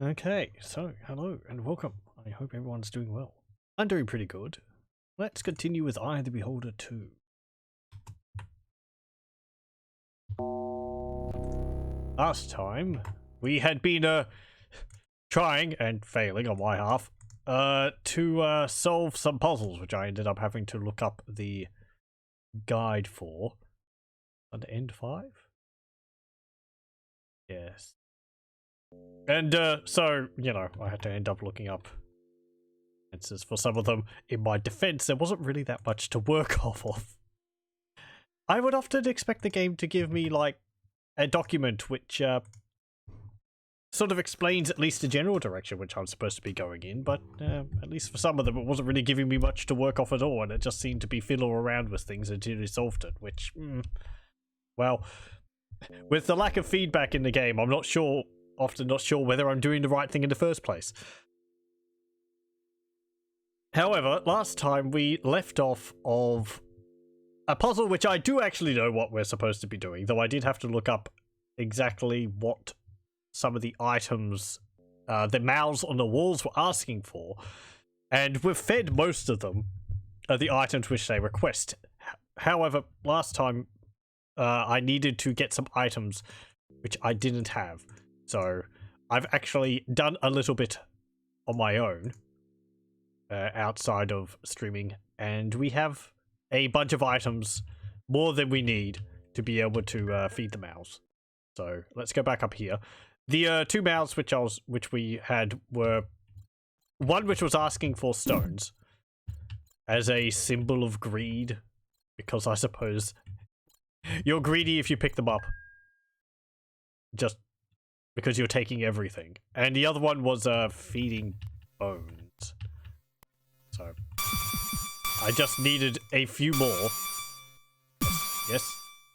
Okay, so hello and welcome. I hope everyone's doing well. I'm doing pretty good. Let's continue with Eye of the Beholder 2. Last time, we had been trying, and failing on my half, to solve some puzzles, which I ended up having to look up the guide for. Under end 5? Yes. And, so, you know, I had to end up looking up answers for some of them. In my defense, there wasn't really that much to work off of. I would often expect the game to give me, like, a document which, sort of explains at least the general direction which I'm supposed to be going in, but, at least for some of them, it wasn't really giving me much to work off at all, and it just seemed to be fiddle around with things until you solved it, which, well, with the lack of feedback in the game, I'm often not sure whether I'm doing the right thing in the first place. However, last time we left off of a puzzle which I do actually know what we're supposed to be doing, though I did have to look up exactly what some of the items, the mouths on the walls were asking for, and we've fed most of them the items which they request. However, last time I needed to get some items which I didn't have. So I've actually done a little bit on my own outside of streaming, and we have a bunch of items, more than we need to be able to feed the mouths. So let's go back up here. The two mouths which we had were one which was asking for stones as a symbol of greed, because I suppose you're greedy if you pick them up. Just because you're taking everything. And the other one was feeding bones. So I just needed a few more. Yes.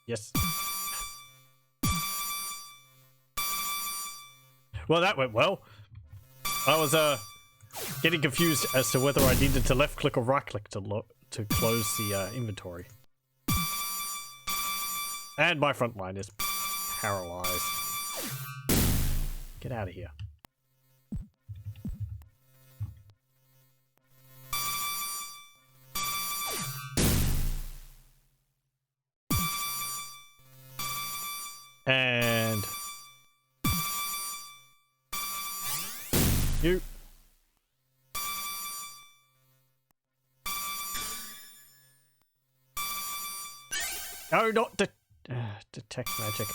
Yes. Well, that went well. I was getting confused as to whether I needed to left click or right click to close the inventory. And my front line is paralyzed. Get out of here. And you. No, not detect magic.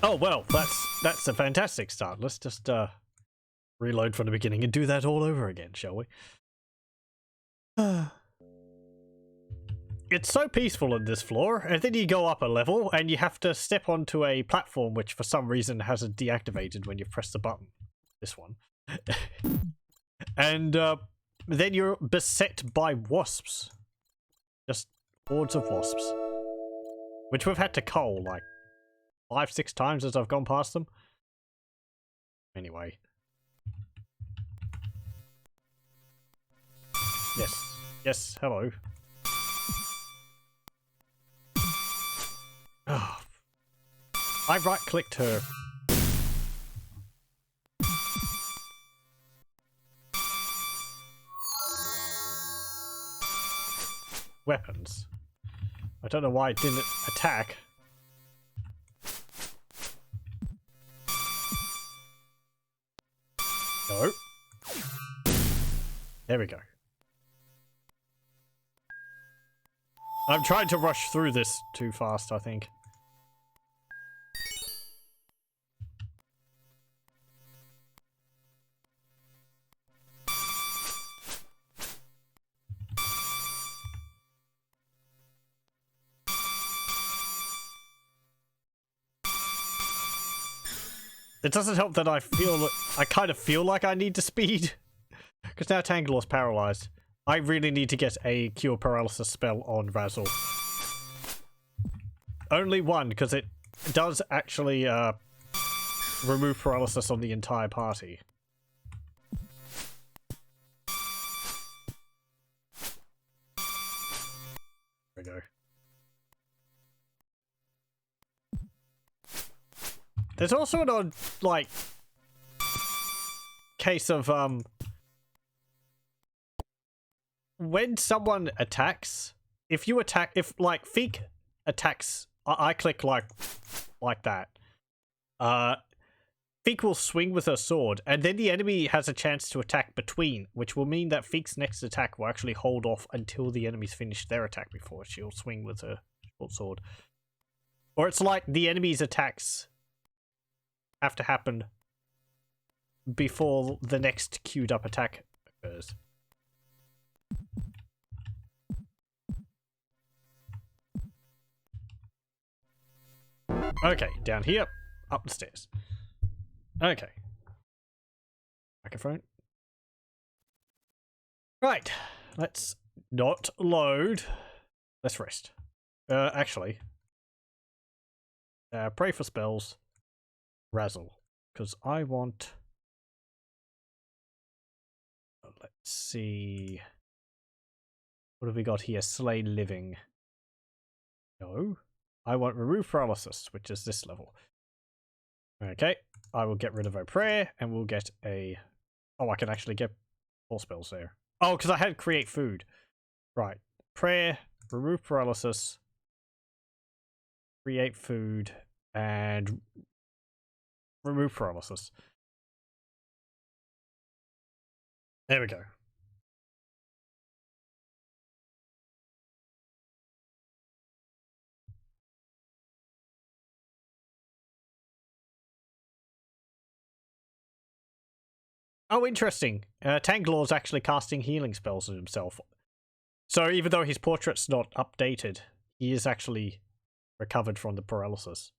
Oh, well, that's a fantastic start. Let's just reload from the beginning and do that all over again, shall we? It's so peaceful on this floor, and then you go up a level and you have to step onto a platform which for some reason hasn't deactivated when you press the button. This one. And then you're beset by wasps. Just hordes of wasps. Which we've had to cull, like, 5-6 times as I've gone past them. Anyway. Yes. Yes, hello. Oh. I right-clicked her. Weapons. I don't know why it didn't attack. No. There we go. I'm trying to rush through this too fast, I think. It doesn't help that I kind of feel like I need to speed. Because now Tangleor's paralyzed. I really need to get a cure paralysis spell on Razzle. Only one, because it does actually remove paralysis on the entire party. There we go. There's also an odd, like, case of, when someone attacks, if like, Pheak attacks, I click, like that, Pheak will swing with her sword, and then the enemy has a chance to attack between, which will mean that Pheak's next attack will actually hold off until the enemy's finished their attack before she'll swing with her short sword. Or it's like the enemy's attacks have to happen before the next queued up attack occurs. Okay, down here, up the stairs. Okay. Microphone. Right. Let's not load. Let's rest. Actually. Pray for spells. Razzle. Because I want... Let's see... What have we got here? Slay living. No. I want remove paralysis, which is this level. Okay. I will get rid of a prayer, and we'll get a... Oh, I can actually get 4 spells there. Oh, because I had create food. Right. Prayer, remove paralysis, create food, and remove paralysis. There we go. Oh, interesting. Tanglor's actually casting healing spells on himself. So even though his portrait's not updated, he is actually recovered from the paralysis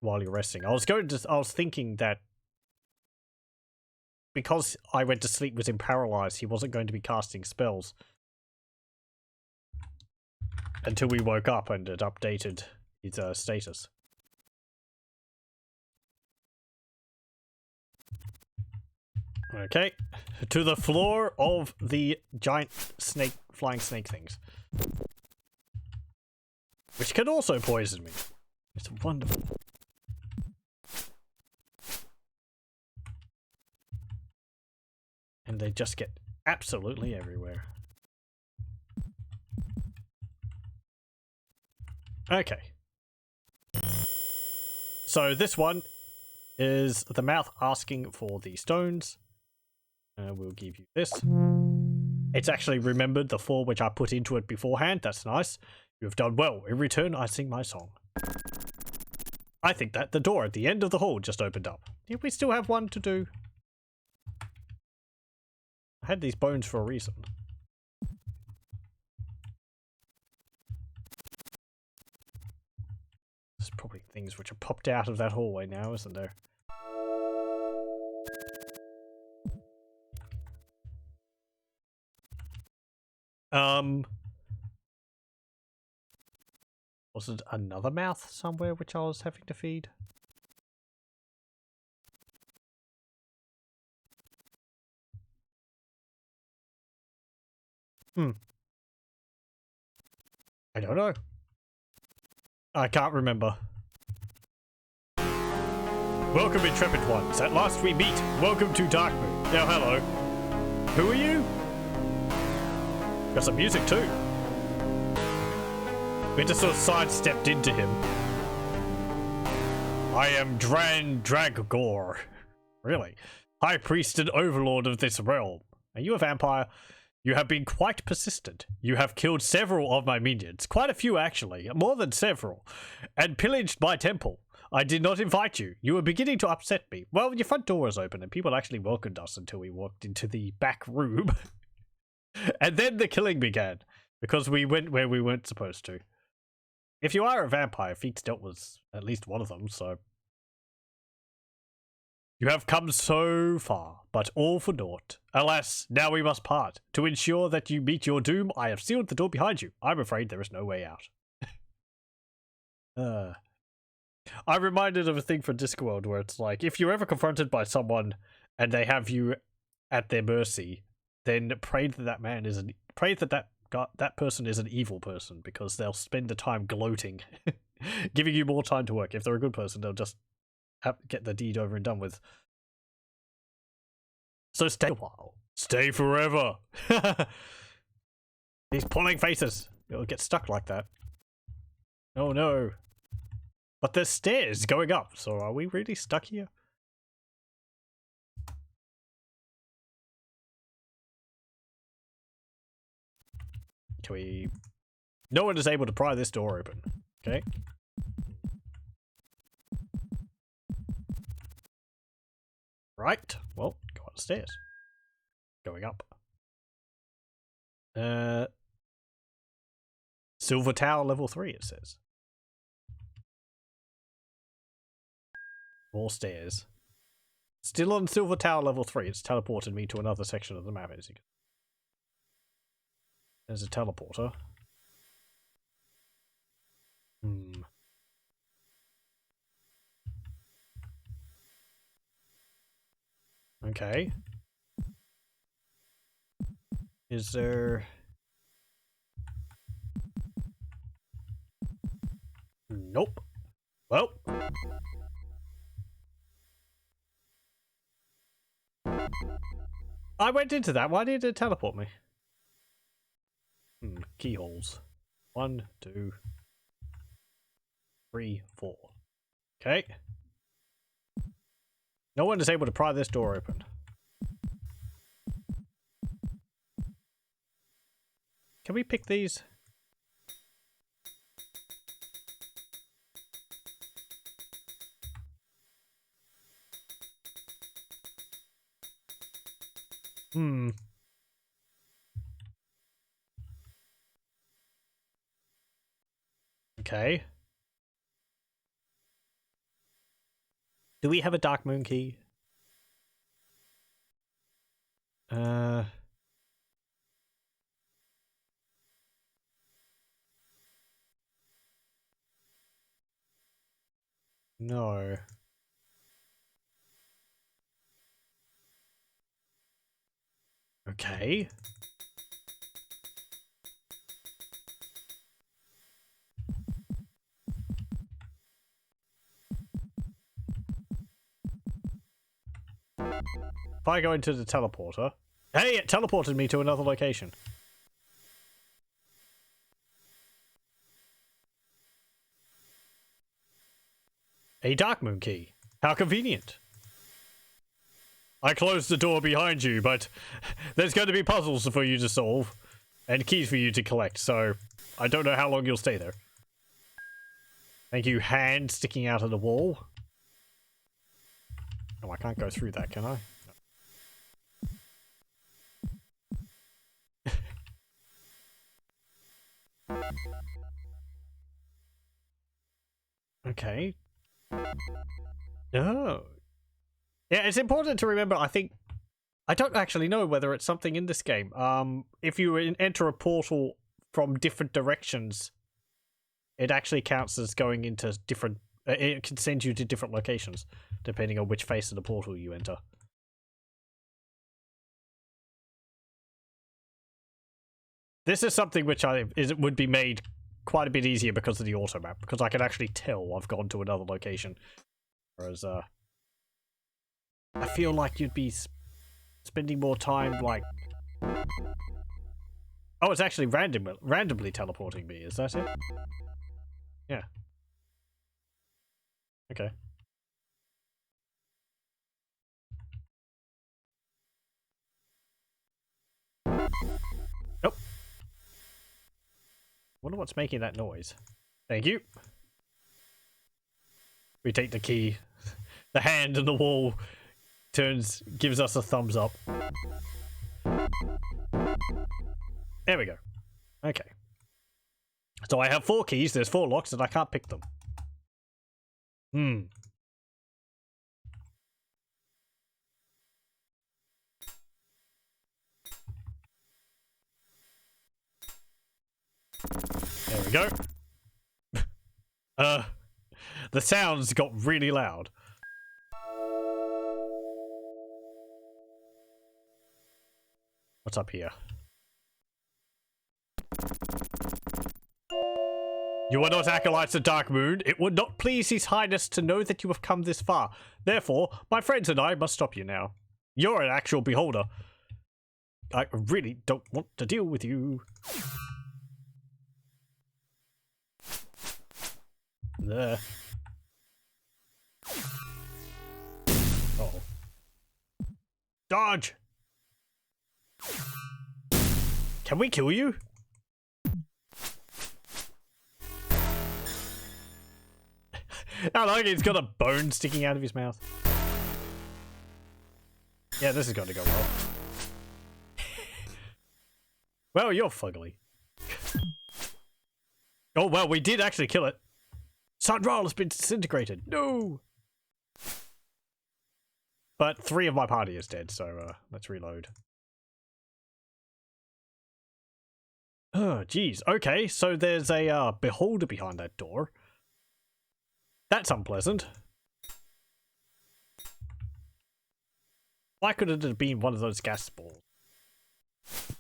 while you're resting. I was thinking that because I went to sleep with him paralyzed, he wasn't going to be casting spells until we woke up and it updated his status. Okay, to the floor of the giant snake, flying snake things. Which can also poison me. It's wonderful. And they just get absolutely everywhere. Okay. So this one is the mouth asking for the stones. We'll give you this. It's actually remembered the 4 which I put into it beforehand. That's nice. You have done well. In return, I sing my song. I think that the door at the end of the hall just opened up. Yeah, we still have one to do. I had these bones for a reason. There's probably things which are popped out of that hallway now, isn't there? Was it another mouth somewhere which I was having to feed? I don't know. I can't remember. Welcome, intrepid ones. At last we meet. Welcome to Darkmoon. Now, hello. Who are you? Got some music too. We just sort of sidestepped into him. I am Dragor. Really? High Priest and Overlord of this realm. Are you a vampire? You have been quite persistent. You have killed several of my minions. Quite a few, actually. More than several. And pillaged my temple. I did not invite you. You were beginning to upset me. Well, your front door was open and people actually welcomed us until we walked into the back room. And then the killing began. Because we went where we weren't supposed to. If you are a vampire, Pheak's dealt with at least one of them, so... You have come so far, but all for naught. Alas, now we must part. To ensure that you meet your doom, I have sealed the door behind you. I'm afraid there is no way out. I'm reminded of a thing from Discworld where it's like, if you're ever confronted by someone and they have you at their mercy, then pray that that person is an evil person because they'll spend the time gloating giving you more time to work. If they're a good person, they'll just get the deed over and done with. So stay a while. Stay forever. These pulling faces. It'll get stuck like that. Oh no. But there's stairs going up, so are we really stuck here? Can we... No one is able to pry this door open. Okay. Right. Well, go upstairs. Going up. Silver Tower level 3, it says. More stairs. Still on Silver Tower level 3. It's teleported me to another section of the map, as you can. There's a teleporter. Okay. Is there... Nope. Well. I went into that. Why did it teleport me? Keyholes. 1, 2, 3, 4. Okay. No one is able to pry this door open. Can we pick these? Okay. Do we have a Darkmoon key? No. Okay. If I go into the teleporter... Hey, it teleported me to another location. A Darkmoon key. How convenient. I closed the door behind you, but there's going to be puzzles for you to solve and keys for you to collect, so I don't know how long you'll stay there. Thank you, hand sticking out of the wall. Oh, I can't go through that, can I? No. Okay. Oh. Yeah, it's important to remember, I think... I don't actually know whether it's something in this game. If you enter a portal from different directions, it actually counts as going into different... it can send you to different locations, depending on which face of the portal you enter. This is something which would be made quite a bit easier because of the auto map, because I can actually tell I've gone to another location. Whereas, I feel like you'd be spending more time, like... Oh, it's actually randomly teleporting me, is that it? Yeah. Okay. Nope. Wonder what's making that noise. Thank you. We take the key. The hand on the wall gives us a thumbs up. There we go. Okay. So I have 4 keys, there's 4 locks, and I can't pick them. There we go. The sounds got really loud. What's up here? You are not acolytes of Darkmoon. It would not please His Highness to know that you have come this far. Therefore, my friends and I must stop you now. You're an actual beholder. I really don't want to deal with you. There. Oh. Dodge! Can we kill you? I like he's got a bone sticking out of his mouth. Yeah, this is going to go well. Well, you're fugly. Oh, well, we did actually kill it. Sandral has been disintegrated. No! But 3 of my party is dead, so let's reload. Oh, jeez. Okay, so there's a beholder behind that door. That's unpleasant. Why could it have been one of those gas balls?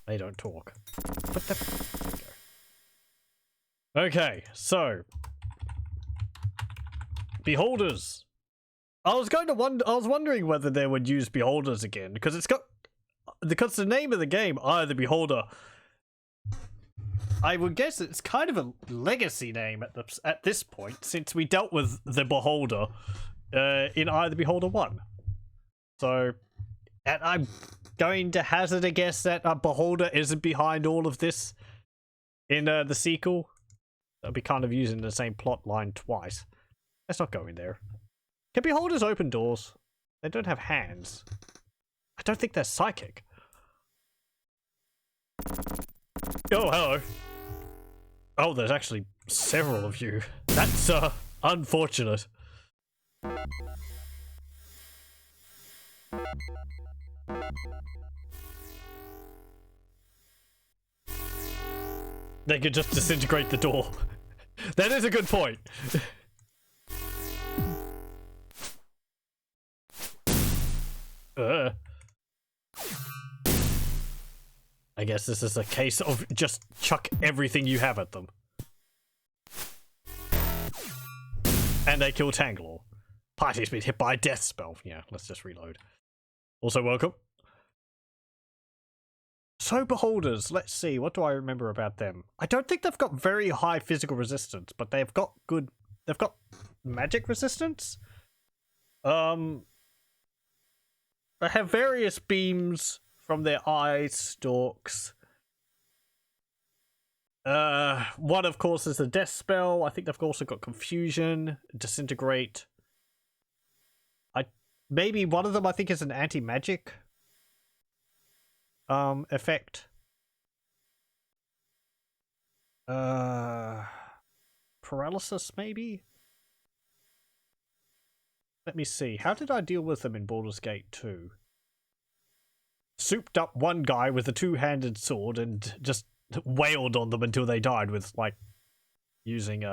They don't talk. But there we go. Okay, so beholders. I was wondering whether they would use beholders again because the name of the game, I the Beholder. I would guess it's kind of a legacy name at this point, since we dealt with the Beholder in I the Beholder 1. So, and I'm going to hazard a guess that a Beholder isn't behind all of this in the sequel. They'll be kind of using the same plot line twice. Let's not go in there. Can Beholders open doors? They don't have hands. I don't think they're psychic. Oh, hello. Oh, there's actually several of you. That's, unfortunate. They could just disintegrate the door. That is a good point. I guess this is a case of just chuck everything you have at them. And they kill Tanglor. Party's been hit by a death spell. Yeah, let's just reload. Also, welcome. So, Beholders, let's see. What do I remember about them? I don't think they've got very high physical resistance, but they've got magic resistance. They have various beams from their eye stalks. One, of course, is a death spell. I think they've also got confusion, disintegrate. Maybe one of them, I think, is an anti-magic effect. Paralysis, maybe? Let me see. How did I deal with them in Baldur's Gate 2? Souped up one guy with a two-handed sword and just wailed on them until they died with, like, using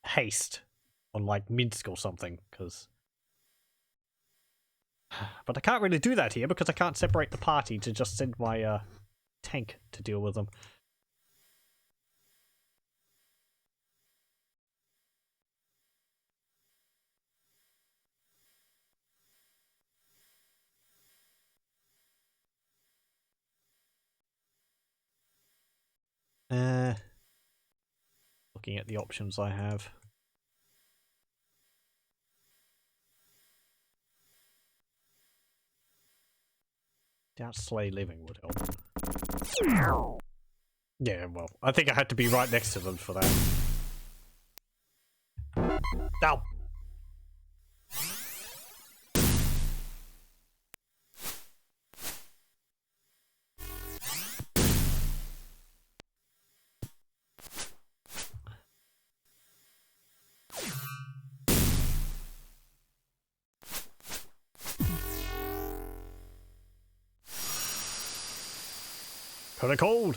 haste on, like, Minsk or something, because... But I can't really do that here because I can't separate the party to just send my tank to deal with them. Looking at the options I have. Doubt Slay Living would help. Yeah, well, I think I had to be right next to them for that. Ow! Kinda cold.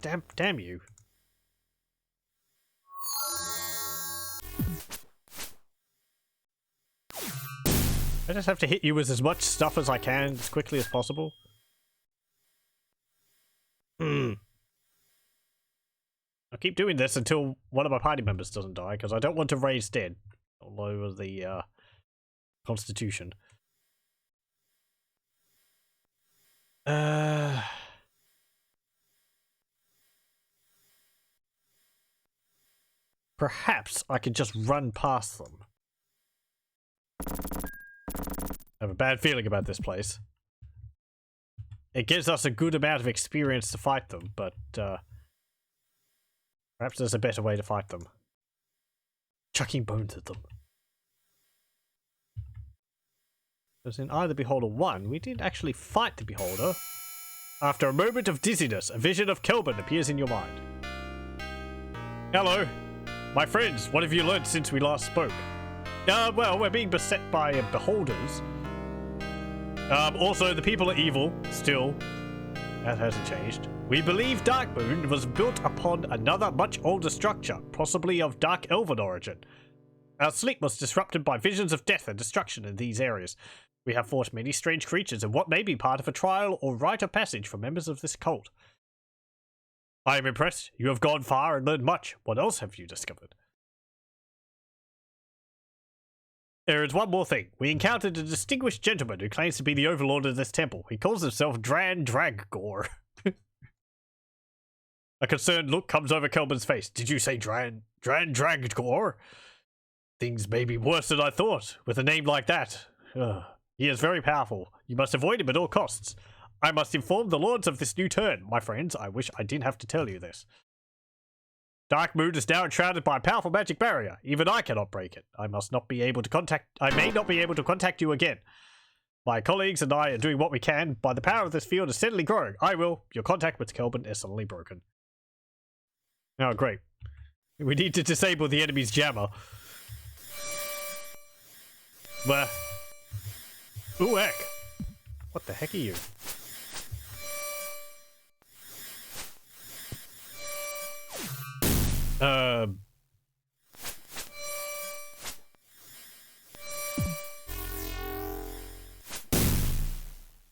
Damn you. I just have to hit you with as much stuff as I can as quickly as possible. I'll keep doing this until one of my party members doesn't die, because I don't want to raise dead all over the Constitution. Perhaps I could just run past them. I have a bad feeling about this place. It gives us a good amount of experience to fight them, but perhaps there's a better way to fight them. Chucking bones at them. Because in either Beholder 1, we did actually fight the Beholder. After a moment of dizziness, a vision of Kelben appears in your mind. Hello. My friends, what have you learned since we last spoke? Well, we're being beset by beholders. Also, the people are evil, still. That hasn't changed. We believe Darkmoon was built upon another much older structure, possibly of Dark Elven origin. Our sleep was disrupted by visions of death and destruction in these areas. We have fought many strange creatures in what may be part of a trial or rite of passage for members of this cult. I am impressed. You have gone far and learned much. What else have you discovered? There is one more thing. We encountered a distinguished gentleman who claims to be the overlord of this temple. He calls himself Dran Draggor. A concerned look comes over Kelben's face. Did you say Dran Draggor? Things may be worse than I thought, with a name like that. He is very powerful. You must avoid him at all costs. I must inform the lords of this new turn. My friends, I wish I didn't have to tell you this. Darkmoon is now enshrouded by a powerful magic barrier. Even I cannot break it. I may not be able to contact you again. My colleagues and I are doing what we can, but the power of this field is steadily growing. Your contact with Kelben is suddenly broken. Oh, great. We need to disable the enemy's jammer. Where? Ooh, heck. What the heck are you?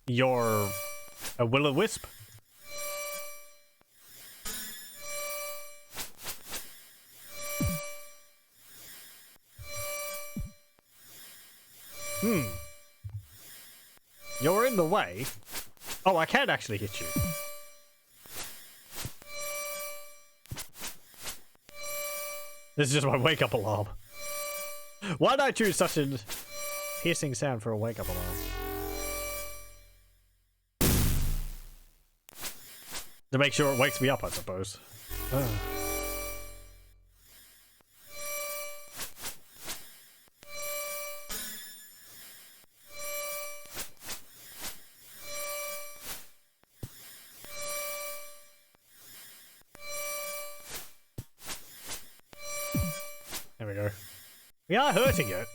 You're a will-o-wisp? You're in the way. Oh, I can actually hit you. This is just my wake-up alarm. Why did I choose such a piercing sound for a wake-up alarm? To make sure it wakes me up, I suppose. There we go. We are hurting it.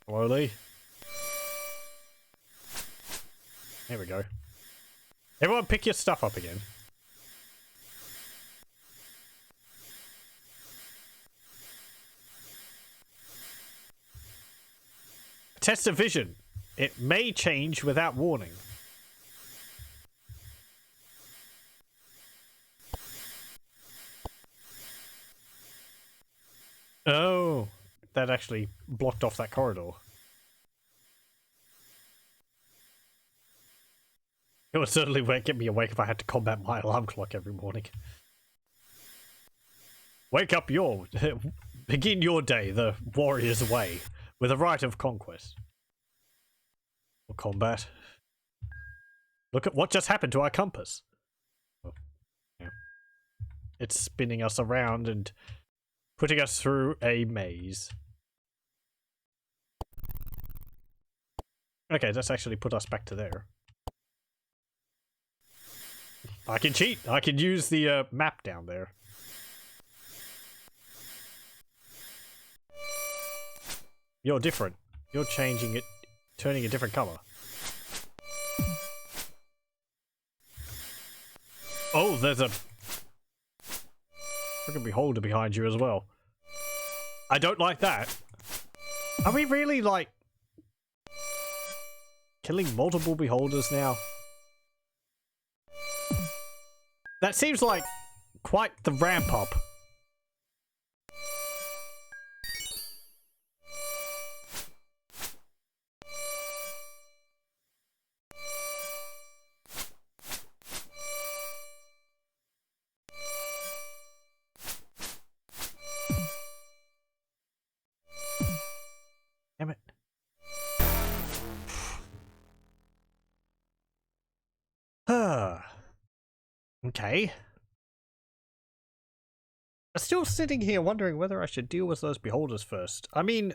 Slowly. There we go. Everyone pick your stuff up again. Test of vision. It may change without warning. Oh, that actually blocked off that corridor. It would certainly get me awake if I had to combat my alarm clock every morning. Begin your day the warrior's way, with a rite of conquest. Or combat. Look at what just happened to our compass. Oh, yeah. It's spinning us around and putting us through a maze. Okay, let's actually put us back to there. I can cheat. I can use the map down there. You're different. You're changing it, turning a different color. Oh, there's a freaking beholder behind you as well. I don't like that. Are we really, like, killing multiple beholders now? That seems like quite the ramp up. Damn it. Okay. I'm still sitting here wondering whether I should deal with those beholders first. I mean,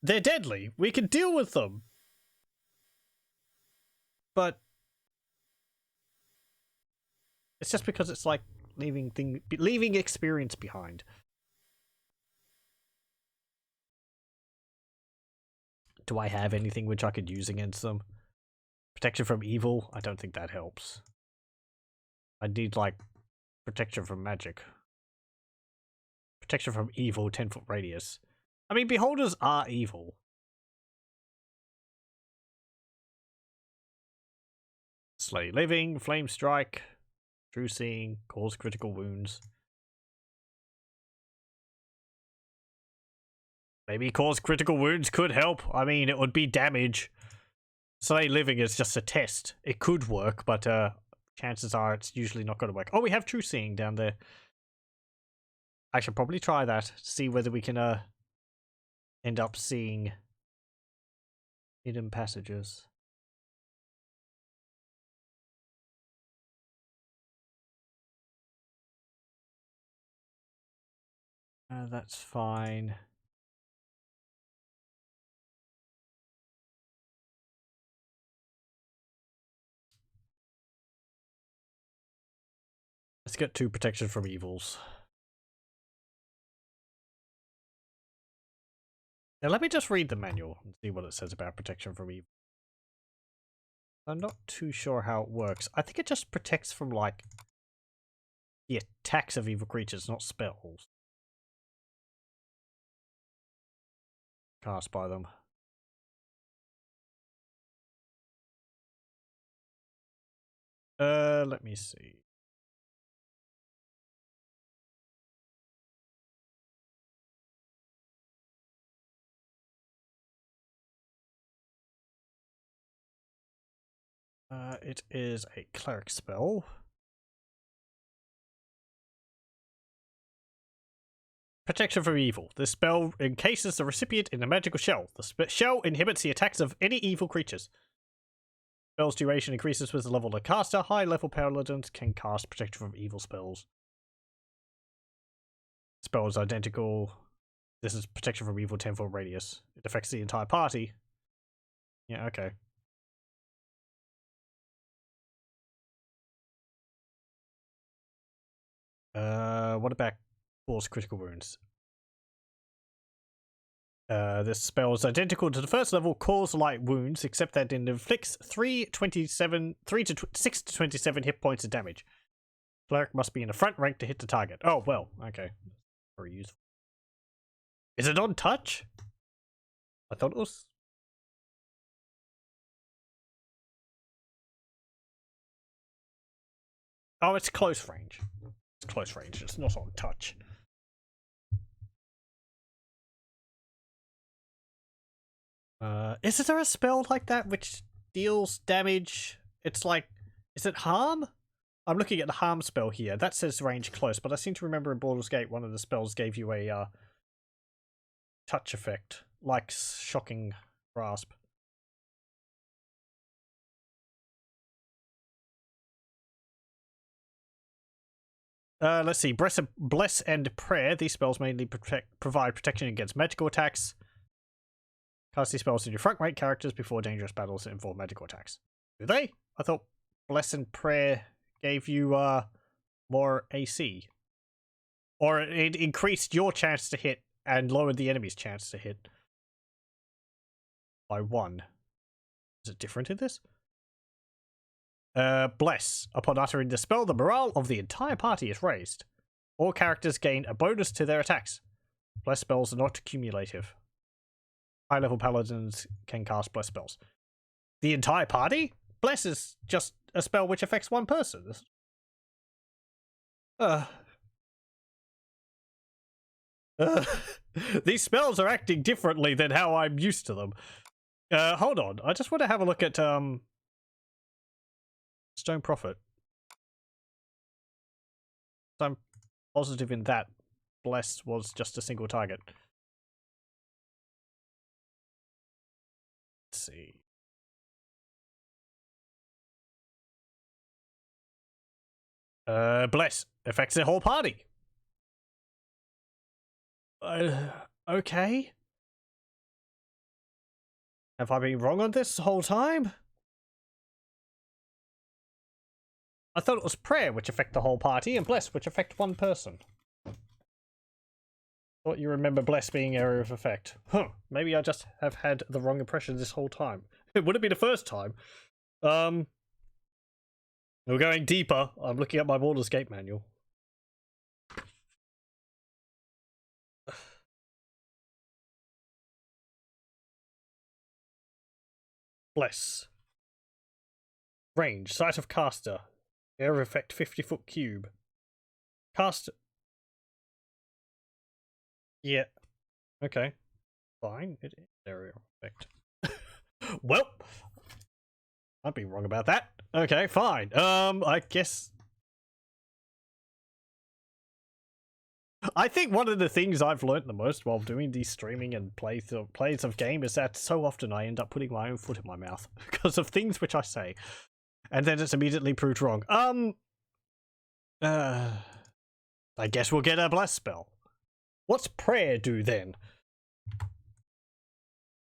they're deadly. We can deal with them. But it's just because it's like leaving experience behind. Do I have anything which I could use against them? Protection from evil? I don't think that helps. I need, like, protection from magic. Protection from evil, 10-foot radius. I mean, beholders are evil. Slay living, flame strike, true seeing, cause critical wounds. Maybe cause critical wounds could help. I mean, it would be damage. Slay living is just a test. It could work, but chances are it's usually not going to work. Oh, we have true seeing down there. I should probably try that to see whether we can end up seeing hidden passages. That's fine. Let's get to protection from evils. Now let me just read the manual and see what it says about protection from evil. I'm not too sure how it works. I think it just protects from, like, the attacks of evil creatures, not spells cast by them. Let me see. It is a cleric spell. Protection from evil. This spell encases the recipient in a magical shell. The shell inhibits the attacks of any evil creatures. Spell's duration increases with the level of the caster. High-level paladins can cast protection from evil spells. Spell is identical. This is protection from evil 10-foot radius. It affects the entire party. Yeah, okay. What about cause critical wounds? This spell is identical to the first level, cause light wounds, except that it inflicts 6 to 27 hit points of damage. Cleric must be in the front rank to hit the target. Oh, well, okay. Very useful. Is it on touch? I thought it was. Oh, it's close range. It's close range, it's not on touch. Is there a spell like that which deals damage? It's like, is it harm? I'm looking at the harm spell here. That says range close, but I seem to remember in Baldur's Gate one of the spells gave you a touch effect, like shocking grasp. Let's see. Bless and Prayer. These spells mainly provide protection against magical attacks. Cast these spells in your front rank characters before dangerous battles that involve magical attacks. Do they? I thought Bless and Prayer gave you more AC. Or it increased your chance to hit and lowered the enemy's chance to hit by 1. Is it different in this? Bless. Upon uttering the spell, the morale of the entire party is raised. All characters gain a bonus to their attacks. Bless spells are not cumulative. High-level paladins can cast bless spells. The entire party? Bless is just a spell which affects one person. These spells are acting differently than how I'm used to them. Hold on. I just want to have a look at Stone Prophet. I'm positive in that Bless was just a single target. Let's see. Bless affects the whole party. Okay. Have I been wrong on this the whole time? I thought it was prayer which affect the whole party and bless which affect one person. Thought you remember bless being area of effect. Huh. Maybe I just have had the wrong impression this whole time. It wouldn't be the first time. We're going deeper. I'm looking at my Baldur's Gate manual. Bless. Range. Sight of caster. Area of effect 50-foot cube. Caster. Yeah. Okay. Fine. It is area of effect. Well. I'd be wrong about that. Okay, fine. I guess. I think one of the things I've learnt the most while doing these streaming and plays of game is that so often I end up putting my own foot in my mouth because of things which I say. And then it's immediately proved wrong. I guess we'll get a bless spell. What's prayer do then?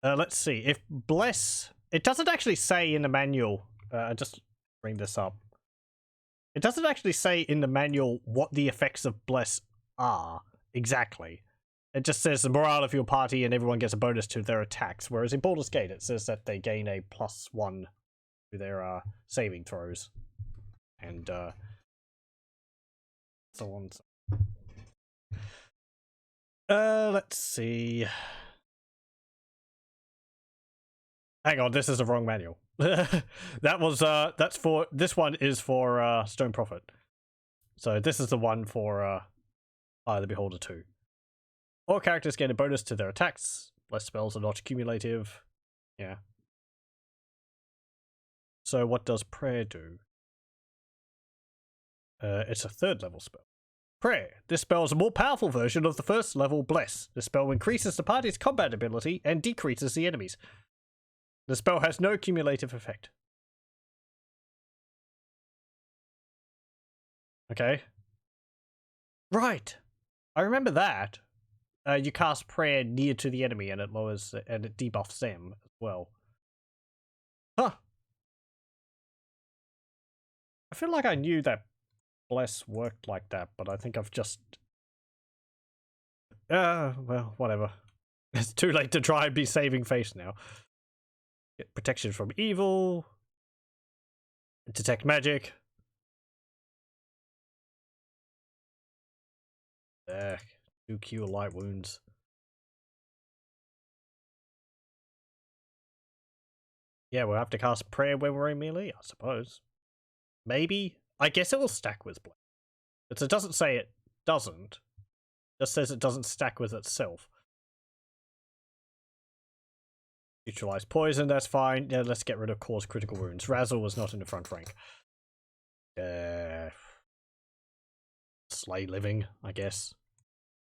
Let's see. If bless... It doesn't actually say in the manual. Just bring this up. It doesn't actually say in the manual what the effects of bless are exactly. It just says the morale of your party and everyone gets a bonus to their attacks. Whereas in Baldur's Gate, it says that they gain a +1 to their saving throws. And so on. Let's see. Hang on, this is the wrong manual. That was that's for this one is for Stone Prophet. So this is the one for Eye of the Beholder 2. All characters gain a bonus to their attacks. Bless spells are not cumulative. Yeah. So what does prayer do? It's a 3rd level spell. Prayer. This spell is a more powerful version of the 1st level Bless. The spell increases the party's combat ability and decreases the enemy's. The spell has no cumulative effect. Okay. Right. I remember that. You cast prayer near to the enemy and it lowers and it debuffs them as well. Huh. I feel like I knew that Bless worked like that, but I think I've just... well, whatever. It's too late to try and be saving face now. Get protection from evil. Detect magic. Do cure light wounds. Yeah, we'll have to cast prayer when we're in melee, I suppose. Maybe. I guess it will stack with bless. But it doesn't say it doesn't. It just says it doesn't stack with itself. Neutralize poison, that's fine. Yeah, let's get rid of cause critical wounds. Razzle was not in the front rank. Slay living, I guess.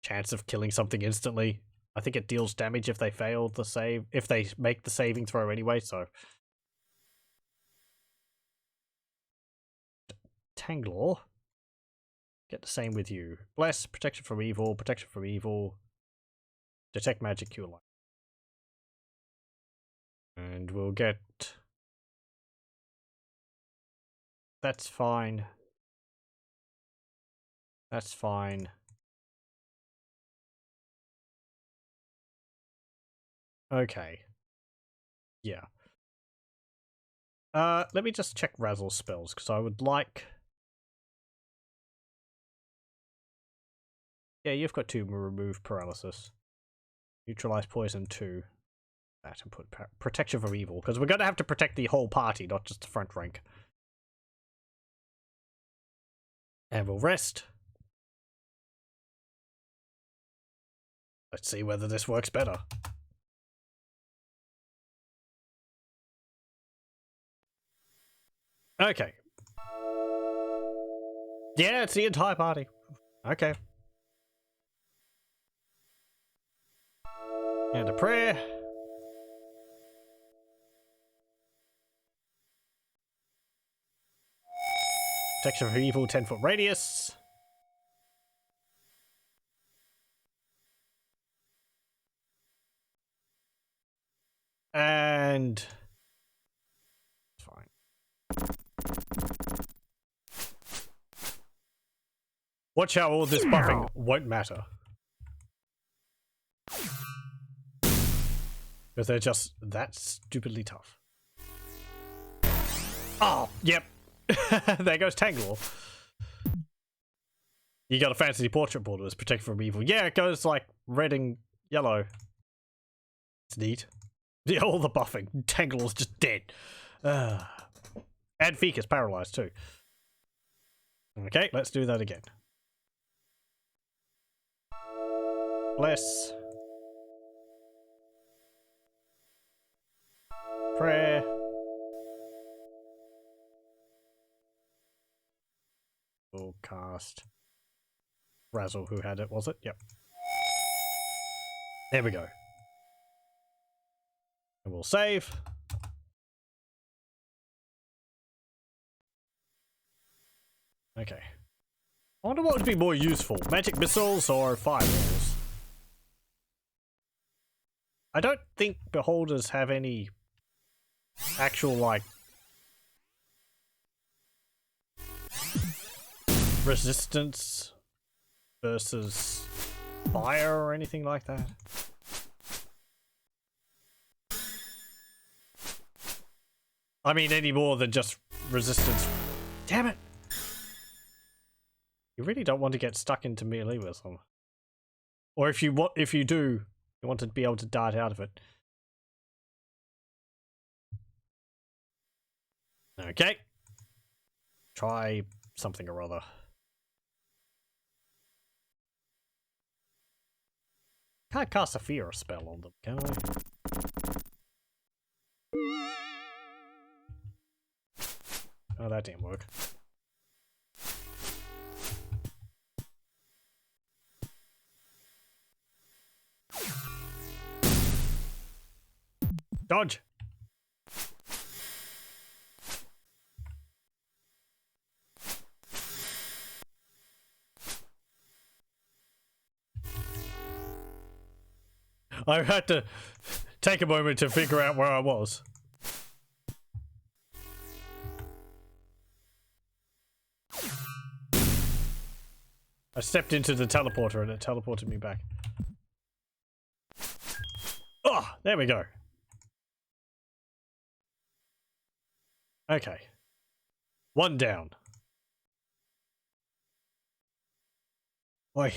Chance of killing something instantly. I think it deals damage if they fail the save, if they make the saving throw anyway, so. Tanglor. Get the same with you. Bless, protection from evil, detect magic, cure light. And we'll get... That's fine. That's fine. Okay. Yeah. Let me just check Razzle spells, because I would like... Yeah, you've got 2 remove paralysis. Neutralize poison 2. That and put protection from evil, because we're going to have to protect the whole party, not just the front rank. And we'll rest. Let's see whether this works better. Okay. Yeah, it's the entire party. Okay. And a prayer. Protection from evil, 10-foot radius. And... fine. Watch how all this buffing won't matter. Because they're just that stupidly tough. Oh, yep. There goes Tangle. You got a fancy portrait border that's protected from evil. Yeah, it goes like red and yellow. It's neat. Yeah, all the buffing. Tangle's just dead. And Pheak is paralyzed too. Okay, let's do that again. Bless. Prayer. We'll cast Razzle, who had it, was it? Yep. There we go. And we'll save. Okay. I wonder what would be more useful, magic missiles or fireballs? I don't think beholders have any actual, like, resistance versus fire or anything like that. I mean, any more than just resistance. Damn it! You really don't want to get stuck into melee with them. Or if you do, you want to be able to dart out of it. Okay. Try something or other. Can't cast a fear spell on them, can I? Oh, that didn't work. Dodge! I had to take a moment to figure out where I was. I stepped into the teleporter and it teleported me back. Oh, there we go. Okay. 1 down. Oi.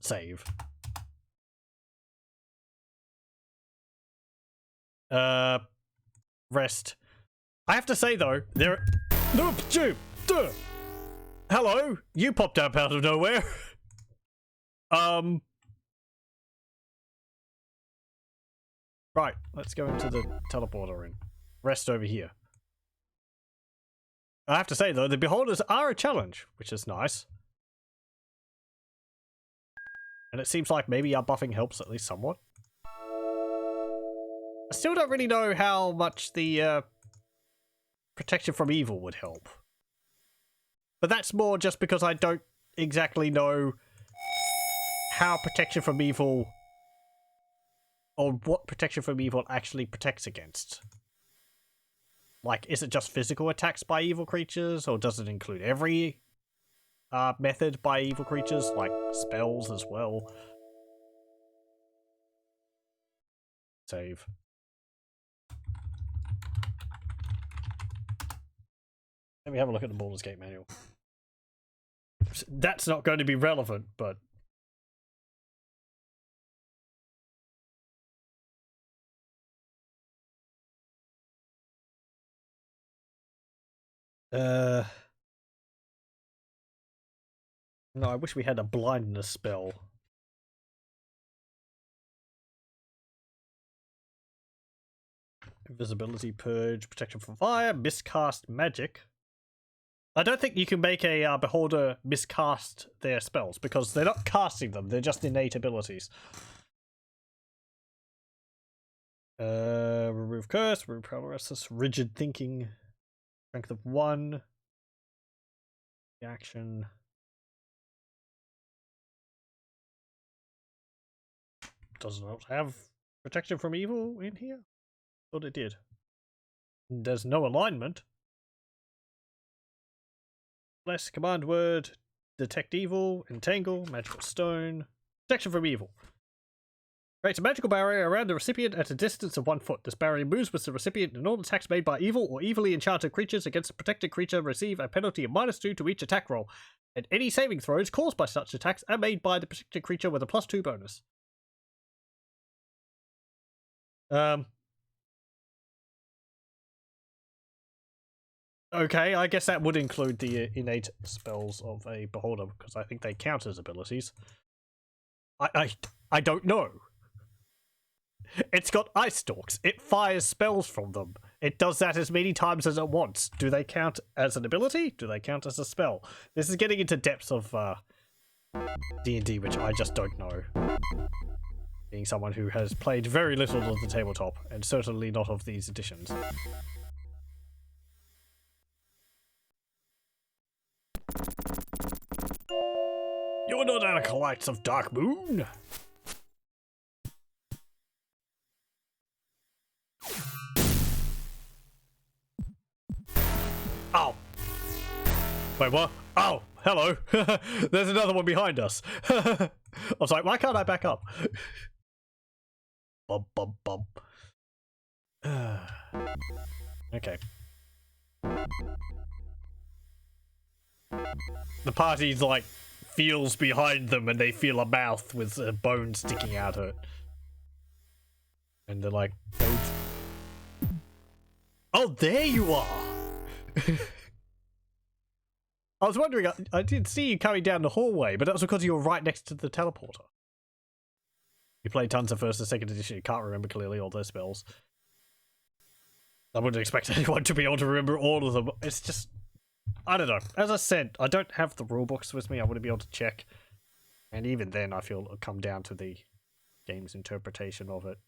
Save. Rest. I have to say though, there. Nope, hello, you popped up out of nowhere. Right, let's go into the teleporter and rest over here. I have to say though, the beholders are a challenge, which is nice. And it seems like maybe our buffing helps at least somewhat. I still don't really know how much the protection from evil would help. But that's more just because I don't exactly know how protection from evil, or what protection from evil actually protects against. Like, is it just physical attacks by evil creatures, or does it include every method by evil creatures, like spells as well? Save. Let me have a look at the Baldur's Gate manual. That's not going to be relevant, but... No, I wish we had a blindness spell. Invisibility, purge, protection from fire, miscast magic. I don't think you can make a beholder miscast their spells, because they're not casting them, they're just innate abilities. Remove curse, remove paralysis, rigid thinking, strength of 1, action. Does not have protection from evil in here? Thought it did. There's no alignment. Bless, command word, detect evil, entangle, magical stone, protection from evil. Creates a magical barrier around the recipient at a distance of 1 foot. This barrier moves with the recipient, and all attacks made by evil or evilly enchanted creatures against a protected creature receive a penalty of -2 to each attack roll. And any saving throws caused by such attacks are made by the protected creature with a +2 bonus. Okay, I guess that would include the innate spells of a beholder, because I think they count as abilities. I don't know. It's got ice stalks. It fires spells from them. It does that as many times as it wants. Do they count as an ability? Do they count as a spell? This is getting into depths of D&D, which I just don't know. Being someone who has played very little of the tabletop, and certainly not of these editions. You're not acolytes of Darkmoon! Oh! Wait, what? Oh! Hello! There's another one behind us! I was like, why can't I back up? Bump, bump, bump. Okay. The party's like feels behind them, and they feel a mouth with a bone sticking out of it, and they're like, "Oh, there you are!" I was wondering. I did see you coming down the hallway, but that was because you were right next to the teleporter. You played tons of 1st and 2nd edition. You can't remember clearly all their spells. I wouldn't expect anyone to be able to remember all of them. It's just, I don't know. As I said, I don't have the rulebooks with me. I wouldn't be able to check. And even then, I feel it'll come down to the game's interpretation of it.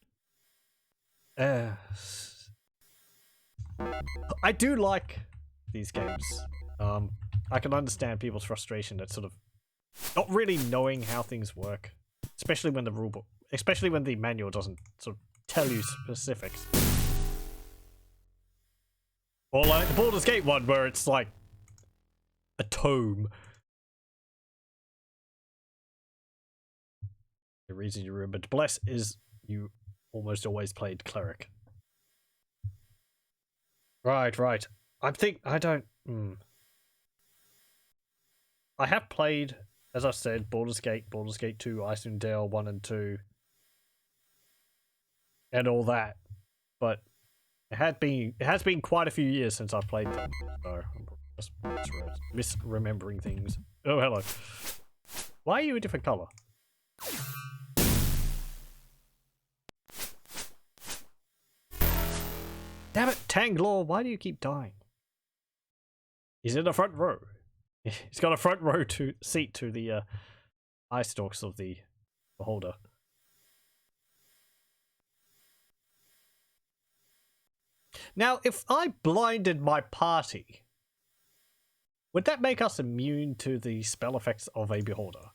I do like these games. I can understand people's frustration at sort of not really knowing how things work. Especially when the rulebook, especially when the manual doesn't sort of tell you specifics. Or like the Baldur's Gate one, where it's like a tome. The reason you remember to bless is you almost always played cleric. Right. I have played, as I said, Baldur's Gate 2, Icewind Dale 1 and 2, and all that, but it has been quite a few years since I've played them, so I'm just misremembering things. Oh, hello. Why are you a different color? Damn it, Tanglor, why do you keep dying? He's in the front row. He's got a front row seat to the eye stalks of the beholder. Now, if I blinded my party, would that make us immune to the spell effects of a beholder?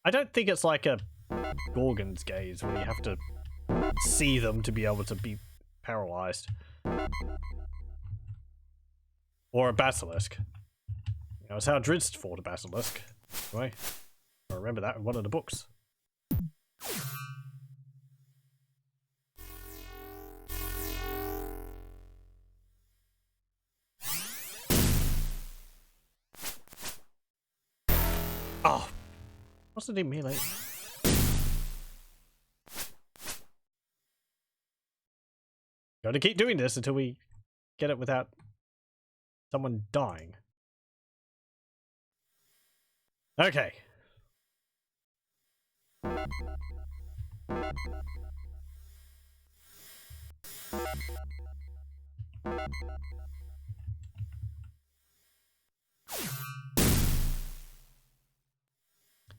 I don't think it's like a Gorgon's gaze where you have to see them to be able to be paralyzed. Or a basilisk. You know, it's how Drizzt fought a basilisk. Anyway, I remember that in one of the books. Wasn't in melee. Gotta keep doing this until we get it without someone dying. Okay.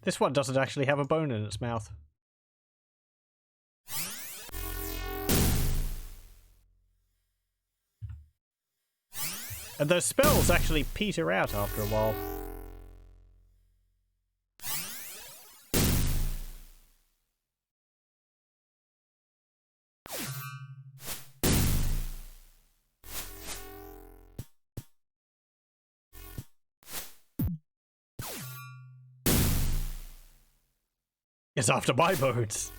This one doesn't actually have a bone in its mouth. And those spells actually peter out after a while. It's after my bones.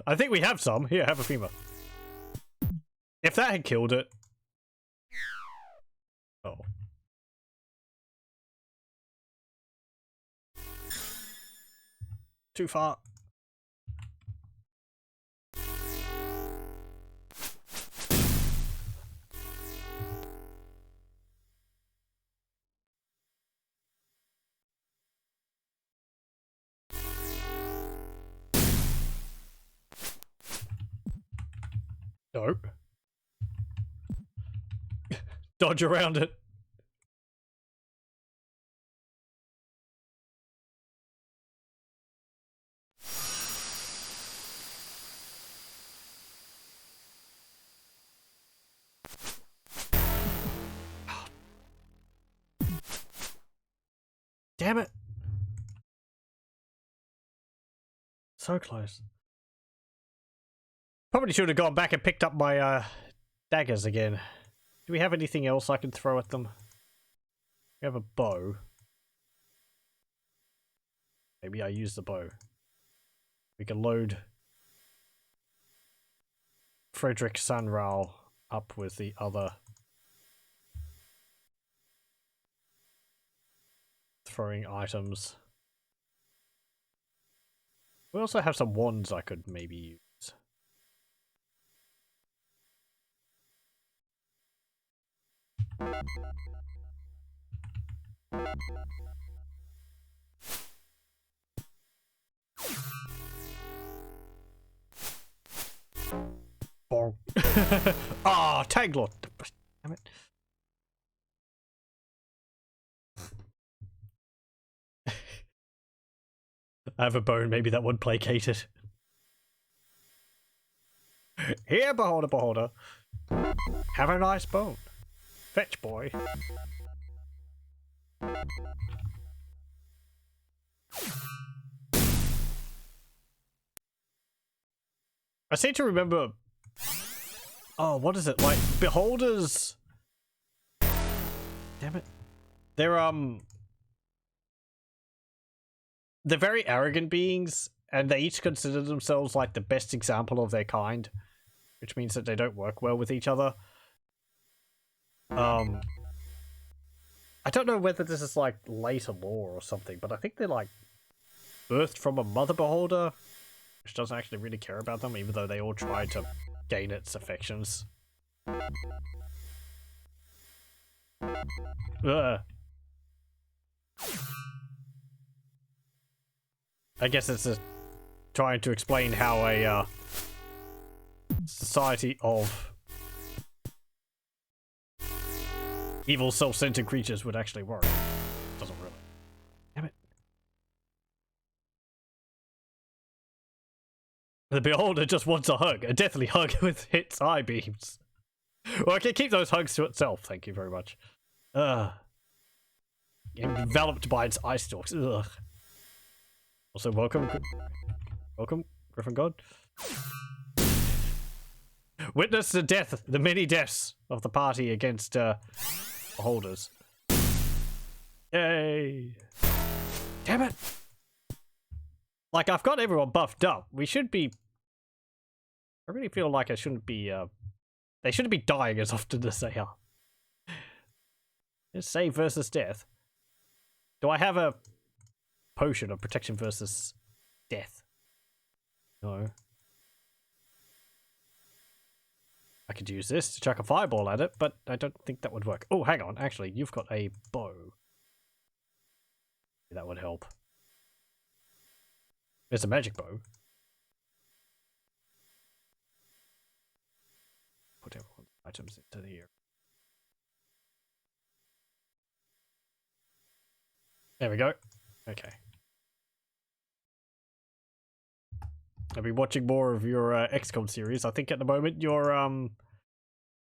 I think we have some. Here, have a femur. If that had killed it. Oh. Too far. No. Dodge around it. Damn it. So close. Probably should have gone back and picked up my daggers again. Do we have anything else I can throw at them? We have a bow. Maybe I use the bow. We can load Fredrick Sunral up with the other throwing items. We also have some wands I could maybe use. Bonk. Ah, Taglot. Damn it. I have a bone, maybe that would placate it. Here, beholder, beholder. Have a nice bone. Fetch, boy. I seem to remember... Oh, what is it? Like, beholders... Damn it. They're very arrogant beings, and they each consider themselves like the best example of their kind, which means that they don't work well with each other. I don't know whether this is like later lore or something, but I think they're like birthed from a mother beholder, which doesn't actually really care about them, even though they all try to gain its affections. Ugh. I guess it's trying to explain how a society of evil self-centered creatures would actually work. Doesn't really. Damn it. The beholder just wants a hug. A deathly hug with its eye beams. Well, I can keep those hugs to itself, thank you very much. Enveloped by its eye stalks. Ugh. Also, welcome, Griffin God. Witness the many deaths of the party against beholders. Yay! Damn it! Like, I've got everyone buffed up. We should be... I really feel like I shouldn't be, they shouldn't be dying as often as they are. It's save versus death. Do I have a potion of protection versus death? No. I could use this to chuck a fireball at it, but I don't think that would work. Oh, hang on. Actually, you've got a bow. That would help. It's a magic bow. Put everyone's items into here. There we go. Okay. I've been watching more of your XCOM series. I think at the moment you're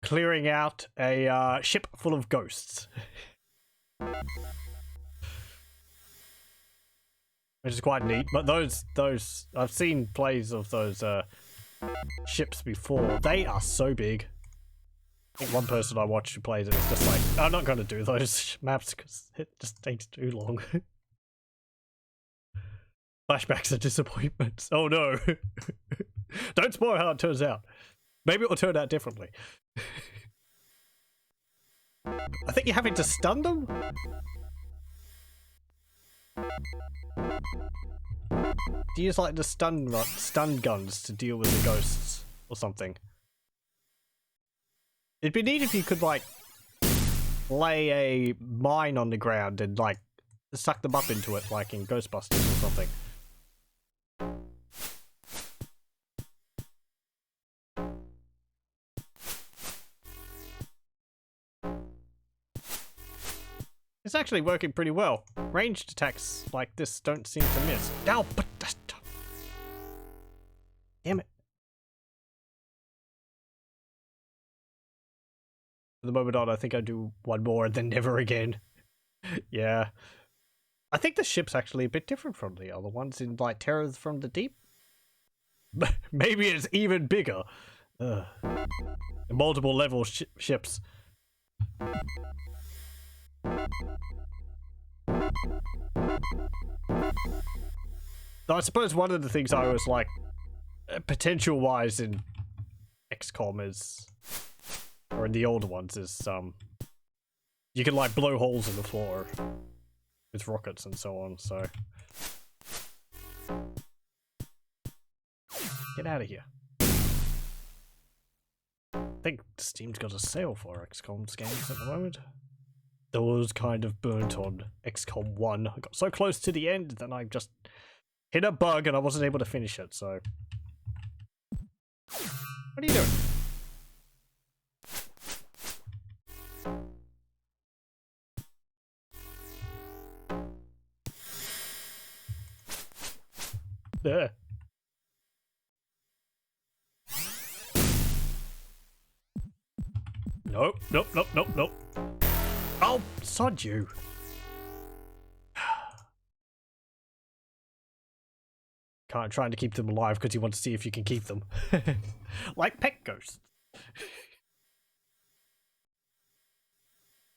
clearing out a ship full of ghosts. Which is quite neat, but those I've seen plays of those ships before. They are so big. I think one person I watched who plays it is just like, I'm not going to do those maps because it just takes too long. Flashbacks are disappointments. Oh no. Don't spoil how it turns out. Maybe it will turn out differently. I think you're having to stun them? Do you use like the stun guns to deal with the ghosts or something? It'd be neat if you could like lay a mine on the ground and like suck them up into it like in Ghostbusters or something. It's actually working pretty well. Ranged attacks like this don't seem to miss. Ow, but damn it. For the moment on, I think I do one more and then never again. Yeah. I think the ship's actually a bit different from the other ones in like Terrors from the Deep. Maybe it's even bigger. Multiple level ships. Though I suppose one of the things I was like, potential wise in XCOM is, or in the older ones is, you can like blow holes in the floor with rockets and so on, so. Get out of here. I think Steam's got a sale for XCOM's games at the moment. That was kind of burnt on XCOM 1. I got so close to the end that I just hit a bug and I wasn't able to finish it, so. What are you doing? There. Nope, nope, nope, nope, nope. Oh, sod you. Trying to keep them alive because you want to see if you can keep them. Like pet ghosts.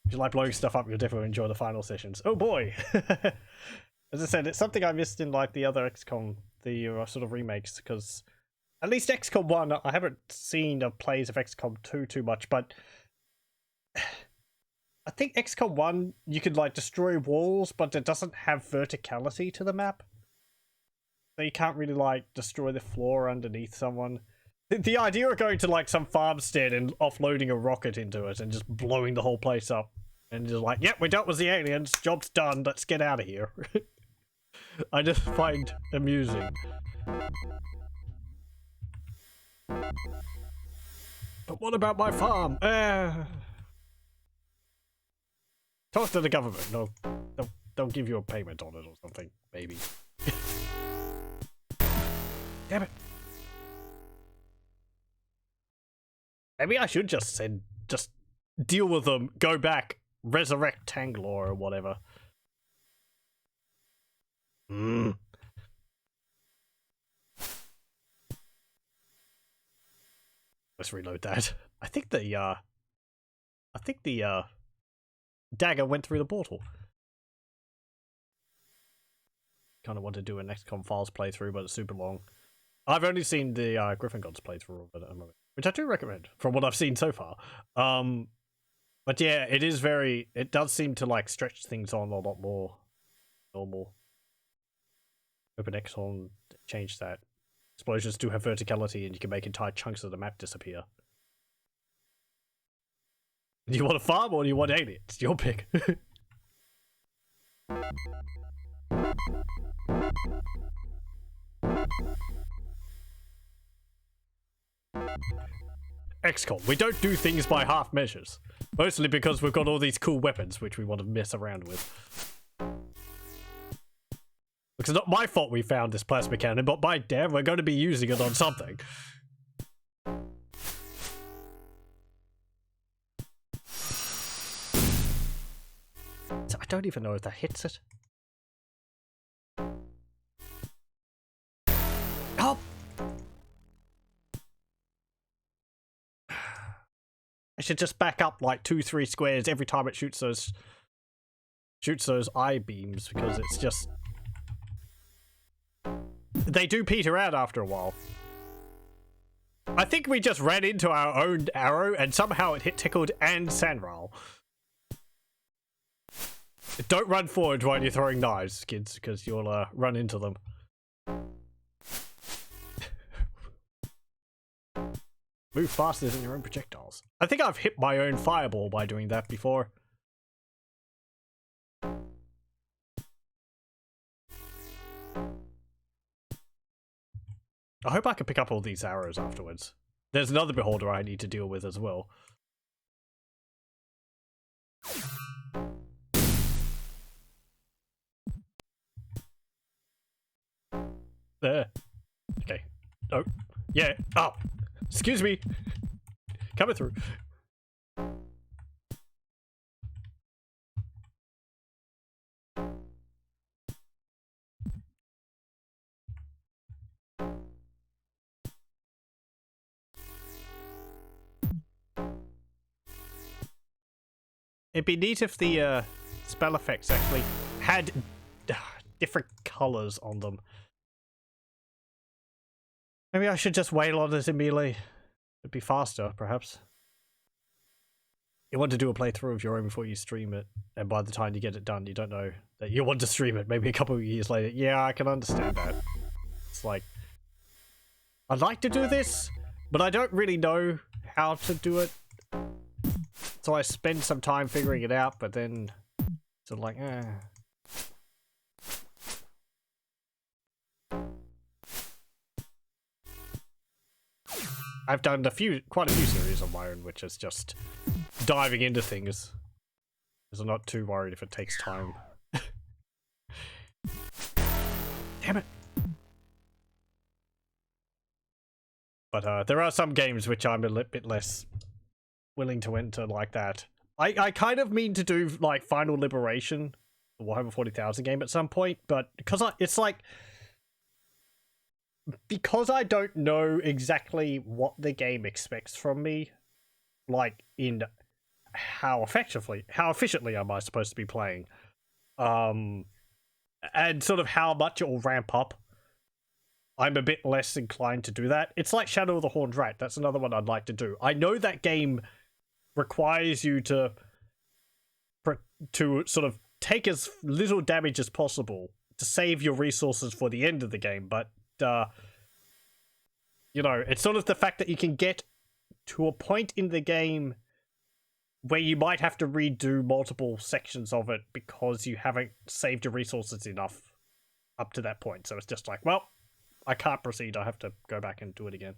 If you like blowing stuff up, you'll definitely enjoy the final sessions. Oh boy! As I said, it's something I missed in like the other XCOM, the sort of remakes, because at least XCOM 1, I haven't seen plays of XCOM 2 too much, but I think XCOM 1, you could like destroy walls, but it doesn't have verticality to the map. So you can't really like destroy the floor underneath someone. The idea of going to like some farmstead and offloading a rocket into it and just blowing the whole place up and just like, yep, we dealt with the aliens, job's done, let's get out of here. I just find amusing. But what about my farm? Talk to the government. No, they'll give you a payment on it or something, maybe. Damn it. Maybe I should just deal with them, go back, resurrect Tanglor or whatever. Let's reload that. I think the dagger went through the portal. Kind of want to do an XCOM Files playthrough, but it's super long. I've only seen the Griffin Gods playthrough of it at the moment, which I do recommend from what I've seen so far. But yeah, it does seem to like stretch things on a lot more normal. Open X on, change that. Explosions do have verticality and you can make entire chunks of the map disappear. Do you want a farm or do you want aliens? It's your pick. XCOM. We don't do things by half measures. Mostly because we've got all these cool weapons which we want to mess around with. It's not my fault we found this plasma cannon, but by damn, we're going to be using it on something. I don't even know if that hits it. Oh! I should just back up like 2-3 squares every time it shoots those eye beams, because it's just... They do peter out after a while. I think we just ran into our own arrow and somehow it hit Tekkud and Sanral. Don't run forward while you're throwing knives, kids, because you'll run into them. Move faster than your own projectiles. I think I've hit my own fireball by doing that before. I hope I can pick up all these arrows afterwards. There's another beholder I need to deal with as well. There. Okay. Oh. Yeah. Oh. Excuse me. Coming through. It'd be neat if the spell effects actually had different colors on them. Maybe I should just wail on it in melee. It'd be faster, perhaps. You want to do a playthrough of your own before you stream it, and by the time you get it done, you don't know that you want to stream it. Maybe a couple of years later. Yeah, I can understand that. It's like, I'd like to do this, but I don't really know how to do it. So I spend some time figuring it out, but then sort of like, I've done quite a few series on my own, which is just diving into things. Because I'm not too worried if it takes time. Damn it. But there are some games which I'm a little bit less willing to enter like that. I kind of mean to do like Final Liberation, the Warhammer 40,000 game at some point, but because it's like, because I don't know exactly what the game expects from me, like in how efficiently am I supposed to be playing, and sort of how much it will ramp up, I'm a bit less inclined to do that. It's like Shadow of the Horned Rat. That's another one I'd like to do. I know that game requires you to sort of take as little damage as possible to save your resources for the end of the game, but you know, it's sort of the fact that you can get to a point in the game where you might have to redo multiple sections of it because you haven't saved your resources enough up to that point. So it's just like, well, I can't proceed. I have to go back and do it again.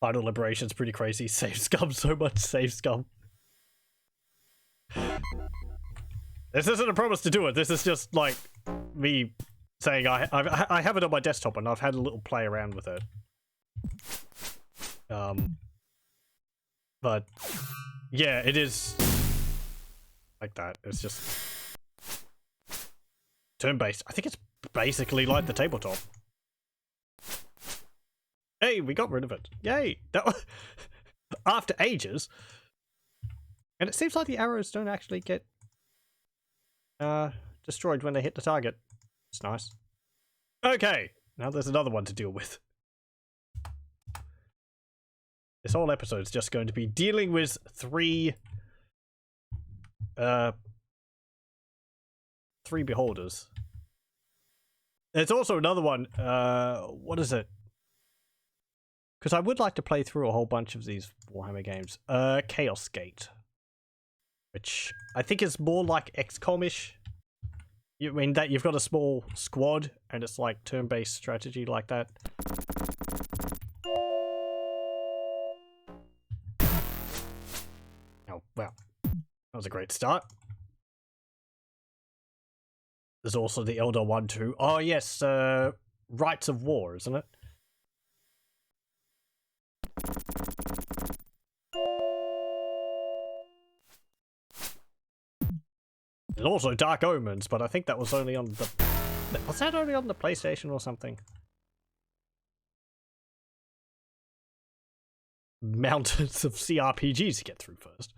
Final Liberation's pretty crazy. Save scum, so much save scum. This isn't a promise to do it. This is just like me saying I have it on my desktop and I've had a little play around with it. But yeah, it is like that. It's just turn-based. I think it's basically like the tabletop. Hey, we got rid of it. Yay! That was after ages. And it seems like the arrows don't actually get destroyed when they hit the target. It's nice. Okay, now there's another one to deal with. This whole episode's just going to be dealing with 3 3 beholders. There's also another one. What is it? Because I would like to play through a whole bunch of these Warhammer games. Chaos Gate, which I think is more like XCOM-ish. You mean that you've got a small squad and it's like turn-based strategy like that. Oh, wow. That was a great start. There's also the Elder one too. Oh yes, Rights of War, isn't it? There's also Dark Omens, but I think that was only on the... Was that only on the PlayStation or something? Mountains of CRPGs to get through first.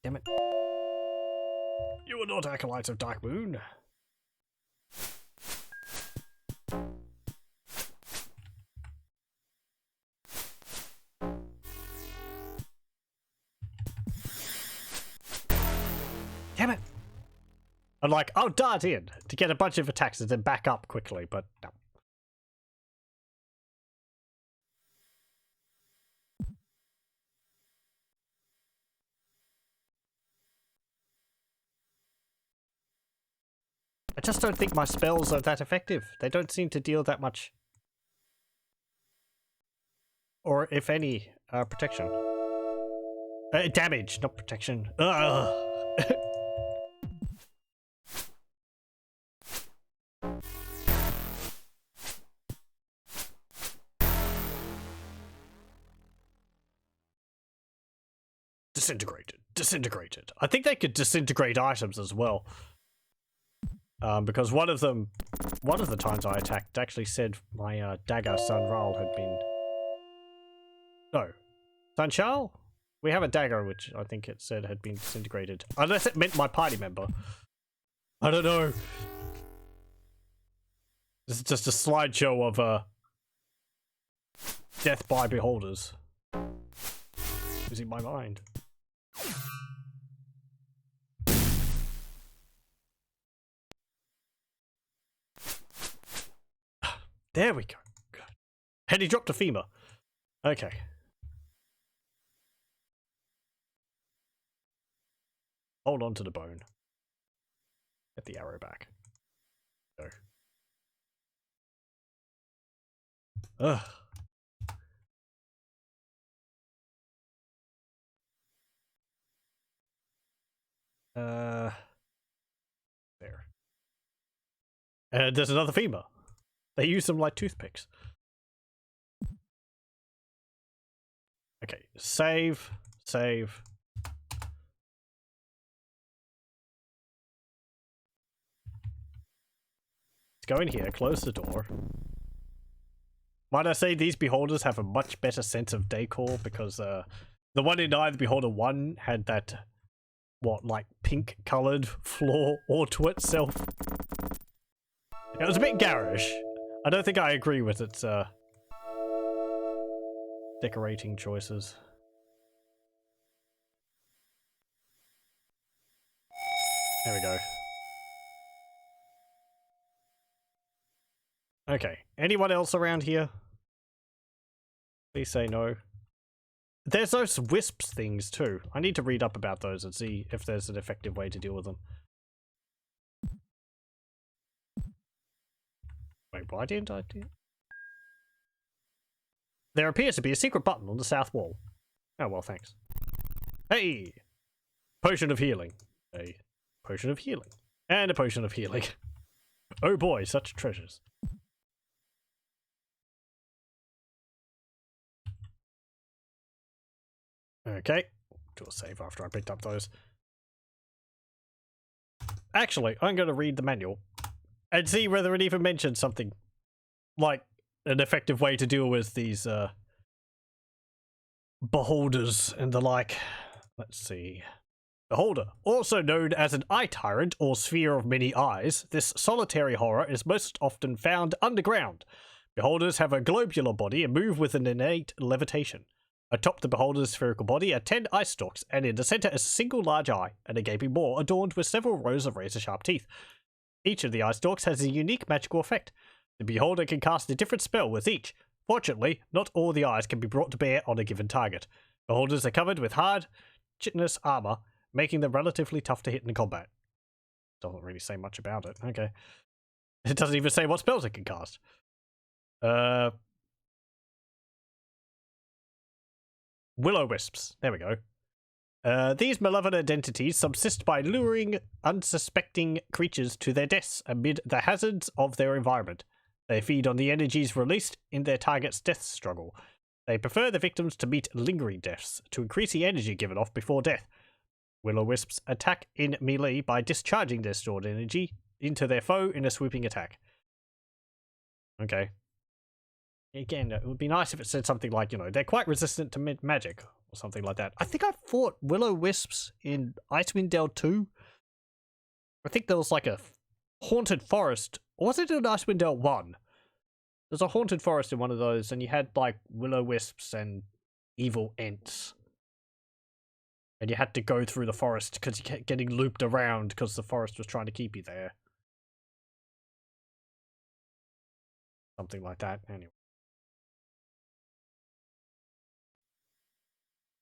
Damn it. You are not acolytes of Darkmoon. Damn it. I'm like, I'll dart in to get a bunch of attacks and then back up quickly, but no. I just don't think my spells are that effective. They don't seem to deal that much. Or, if any, protection. Damage, not protection. Ugh. Disintegrated. I think they could disintegrate items as well. Because one of the times I attacked actually said my dagger Sunral had been... No. Sunshal? We have a dagger which I think it said had been disintegrated. Unless it meant my party member. I don't know. This is just a slideshow of death by beholders. Losing my mind. There we go. Good. And he dropped a femur. Okay. Hold on to the bone. Get the arrow back. Go. Ugh. There. And there's another femur. They use them like toothpicks. Okay, save. Let's go in here, close the door. Might I say these beholders have a much better sense of decor because the one in Eye of the Beholder 1 had that, what, like pink coloured floor all to itself. It was a bit garish. I don't think I agree with its decorating choices. There we go. Okay, anyone else around here? Please say no. There's those wisps things too. I need to read up about those and see if there's an effective way to deal with them. Wait, why didn't I do? There appears to be a secret button on the south wall. Oh well, thanks. Hey! Potion of healing. A potion of healing. And a potion of healing. Oh boy, such treasures. Okay. Do a save after I picked up those. Actually, I'm going to read the manual and see whether it even mentions something like an effective way to deal with these beholders and the like. Let's see. Beholder, also known as an eye tyrant or sphere of many eyes, this solitary horror is most often found underground. Beholders have a globular body and move with an innate levitation. Atop the beholder's spherical body are 10 eye stalks, and in the center is a single large eye and a gaping maw adorned with several rows of razor-sharp teeth. Each of the eye stalks has a unique magical effect. The beholder can cast a different spell with each. Fortunately, not all the eyes can be brought to bear on a given target. Beholders are covered with hard, chitinous armor, making them relatively tough to hit in combat. Doesn't really say much about it. Okay. It doesn't even say what spells it can cast. Will-o-wisps. There we go. These malevolent entities subsist by luring unsuspecting creatures to their deaths amid the hazards of their environment. They feed on the energies released in their target's death struggle. They prefer the victims to meet lingering deaths to increase the energy given off before death. Will-o-wisps attack in melee by discharging their stored energy into their foe in a swooping attack. Okay. Again, it would be nice if it said something like, you know, they're quite resistant to magic or something like that. I think I fought will-o-wisps in Icewind Dale 2. I think there was like a haunted forest. Or was it in Icewind Dale 1? There's a haunted forest in one of those, and you had like will-o-wisps and evil ents. And you had to go through the forest because you kept getting looped around because the forest was trying to keep you there. Something like that, anyway.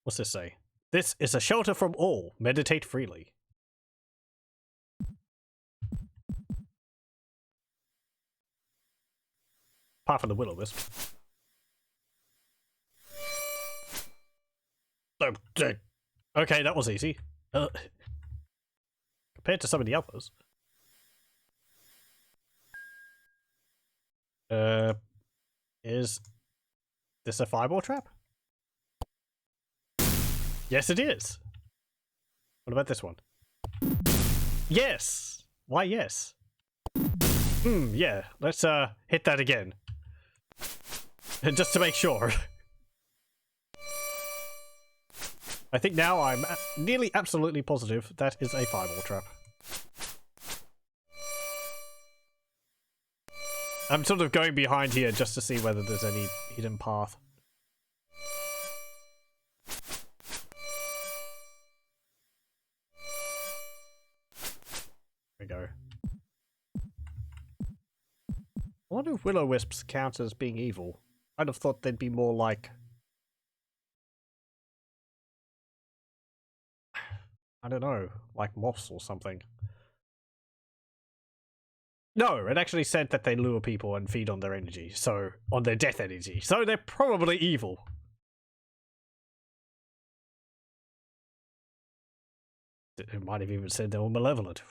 What's this say? This is a shelter from all. Meditate freely. Apart from the will-o-wisp. Okay, that was easy. Compared to some of the others. Is this a fireball trap? Yes, it is. What about this one? Yes! Why, yes. Yeah. Let's, hit that again. Just to make sure. I think now I'm nearly absolutely positive that is a fireball trap. I'm sort of going behind here just to see whether there's any hidden path. There we go. I wonder if will-o-wisps count as being evil. I'd have thought they'd be more like... I don't know, like moths or something. No, it actually said that they lure people and feed on their energy, so on their death energy. So they're probably evil. It might have even said they were malevolent.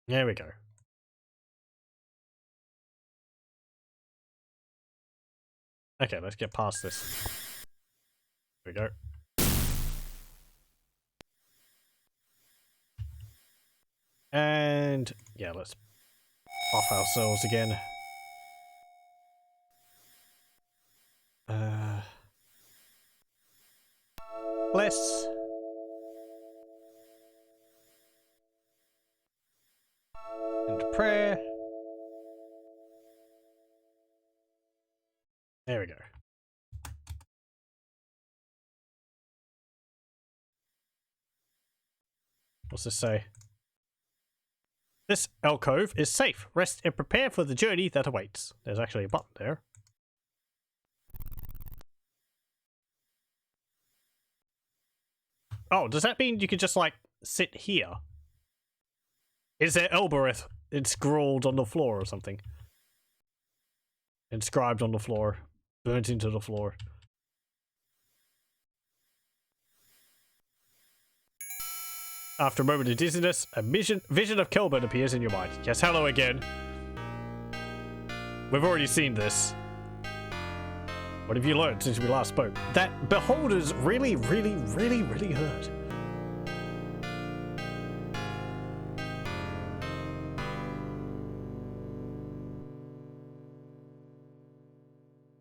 There we go. Okay, let's get past this. There we go. And yeah, let's buff ourselves again. Bless. And prayer. There we go. What's this say? This alcove is safe. Rest and prepare for the journey that awaits. There's actually a button there. Oh, does that mean you could just, like, sit here? Is there Elbereth inscrawled on the floor or something? Inscribed on the floor. Burnt into the floor. After a moment of dizziness, a vision of Kelben appears in your mind. Yes, hello again. We've already seen this. What have you learned since we last spoke? That beholders really hurt.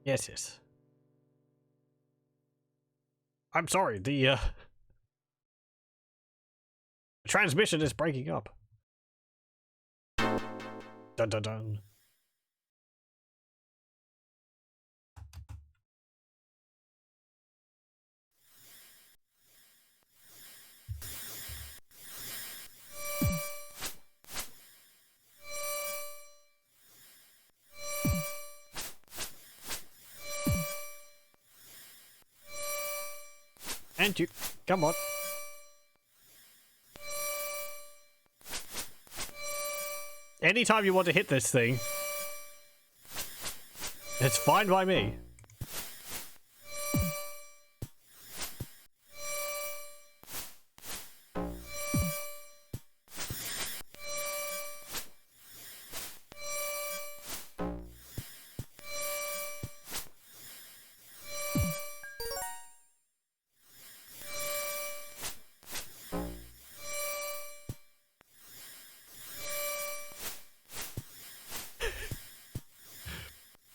Yes. I'm sorry, the transmission is breaking up. Dun dun dun. And you, come on. Anytime you want to hit this thing, it's fine by me.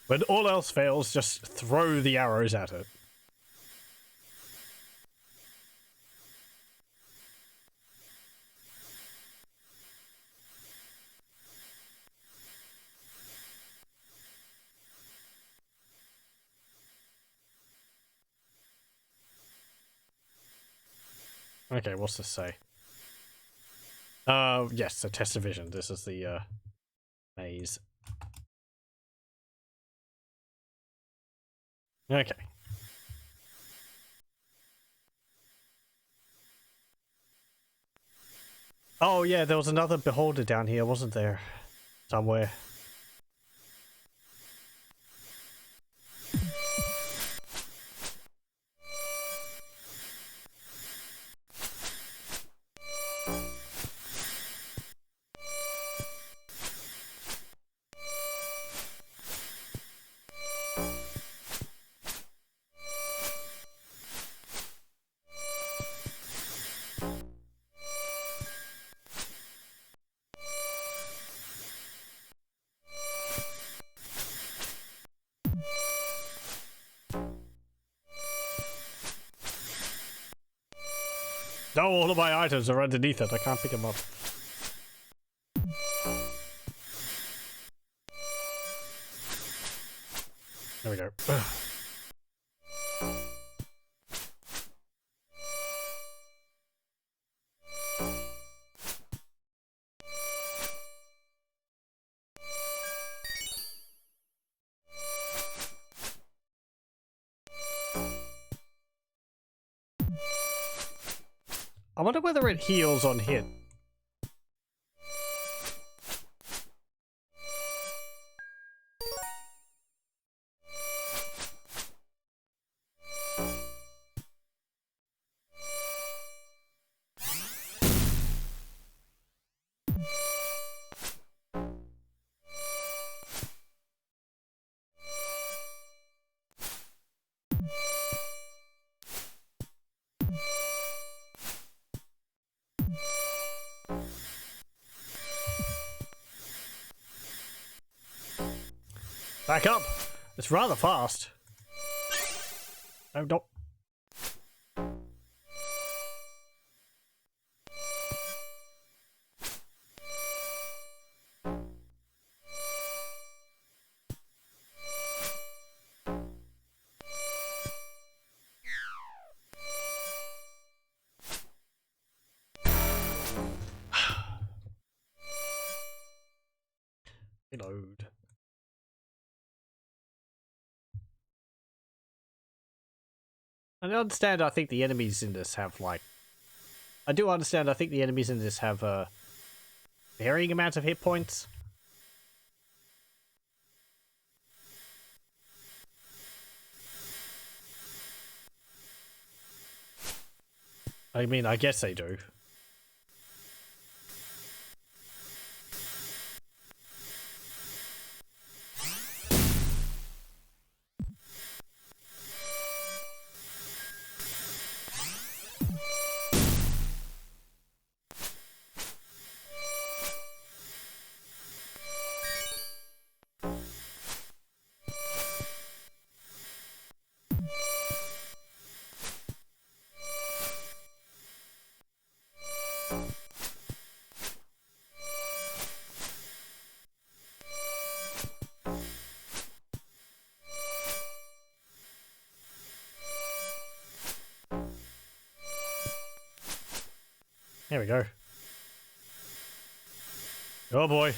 When all else fails, just throw the arrows at it. Okay, what's this say? Yes, a test of vision. This is the, maze. Okay. Oh yeah, there was another beholder down here, wasn't there? Somewhere. No, all of my items are underneath it. I can't pick them up. There we go. I wonder whether it heals on hit. Back up! It's rather fast. No, don't. Reload. I understand, I think the enemies in this have, like... I do understand, I think the enemies in this have, varying amounts of hit points. I mean, I guess they do. There we go. Oh boy.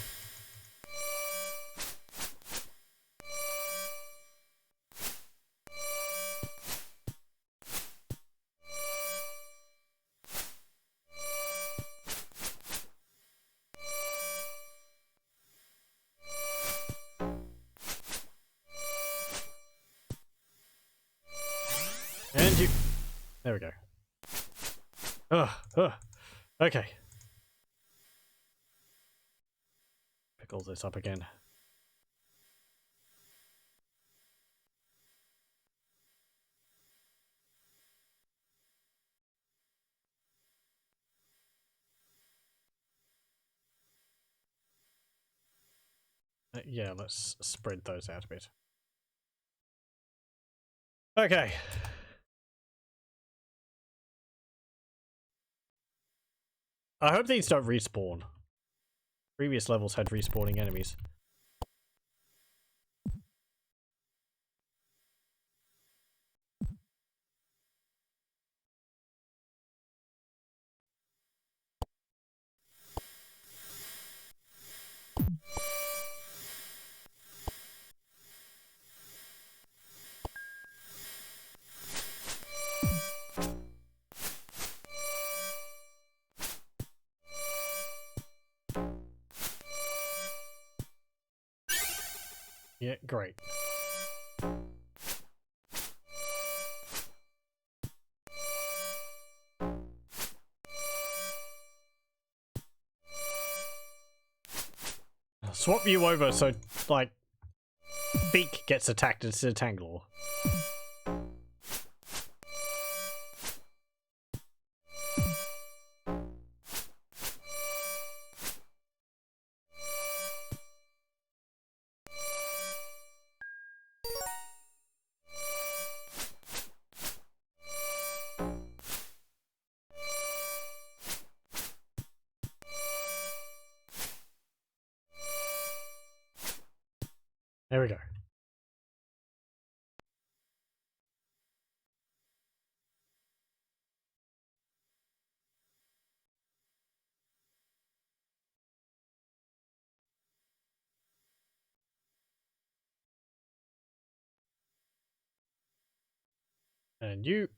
And you... There we go. Okay. Pick all this up again. Yeah, let's spread those out a bit. Okay. I hope these don't respawn. Previous levels had respawning enemies. Yeah, great. I'll swap you over so, like, Pheak gets attacked instead of Tanglor. There we go. And you...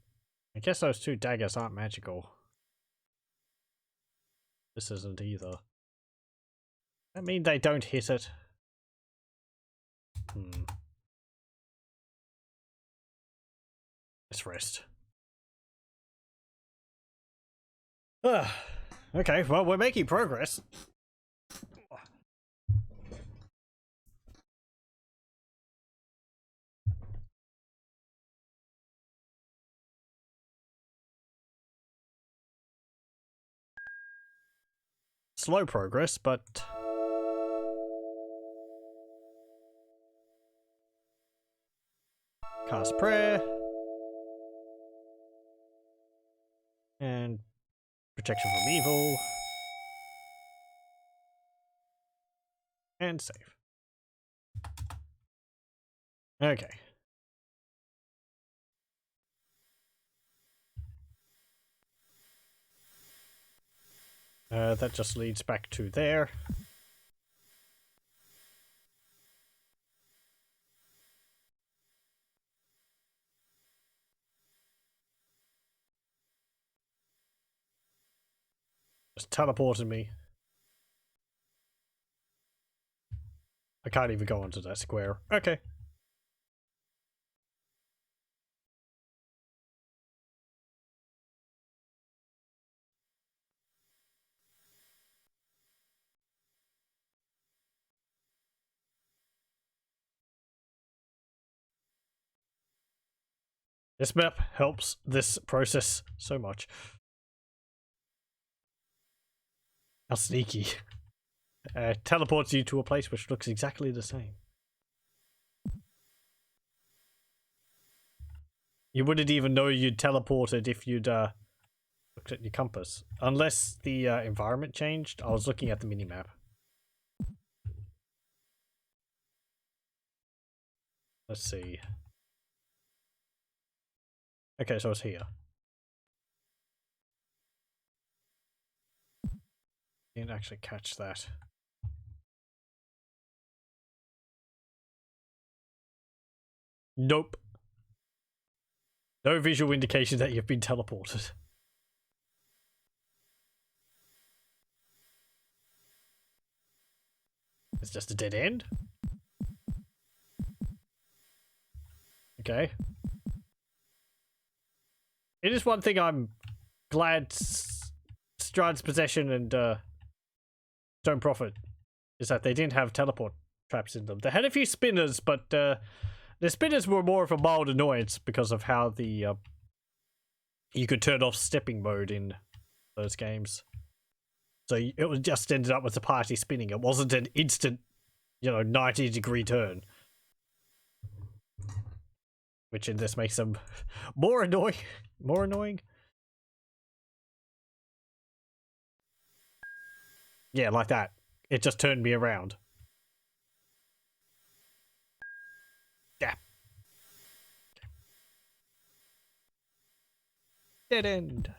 I guess those two daggers aren't magical. This isn't either. I mean, they don't hit it. Let's rest. Okay, well, we're making progress. Slow progress, but... Cast prayer. And protection from evil. And save. Okay. That just leads back to there. Just teleported me. I can't even go onto that square. Okay. This map helps this process so much. How sneaky. Teleports you to a place which looks exactly the same. You wouldn't even know you'd teleported if you'd looked at your compass. Unless the environment changed. I was looking at the minimap. Let's see. Okay, so it's here. Didn't actually catch that. Nope. No visual indication that you've been teleported. It's just a dead end. Okay. It is one thing I'm glad Stride's Possession and Stone Prophet is that they didn't have teleport traps in them. They had a few spinners, but the spinners were more of a mild annoyance because of how the you could turn off stepping mode in those games. So it was just ended up with the party spinning. It wasn't an instant, 90-degree turn. Which in this makes them more annoying. More annoying? Yeah, like that. It just turned me around. Yeah. Dead end.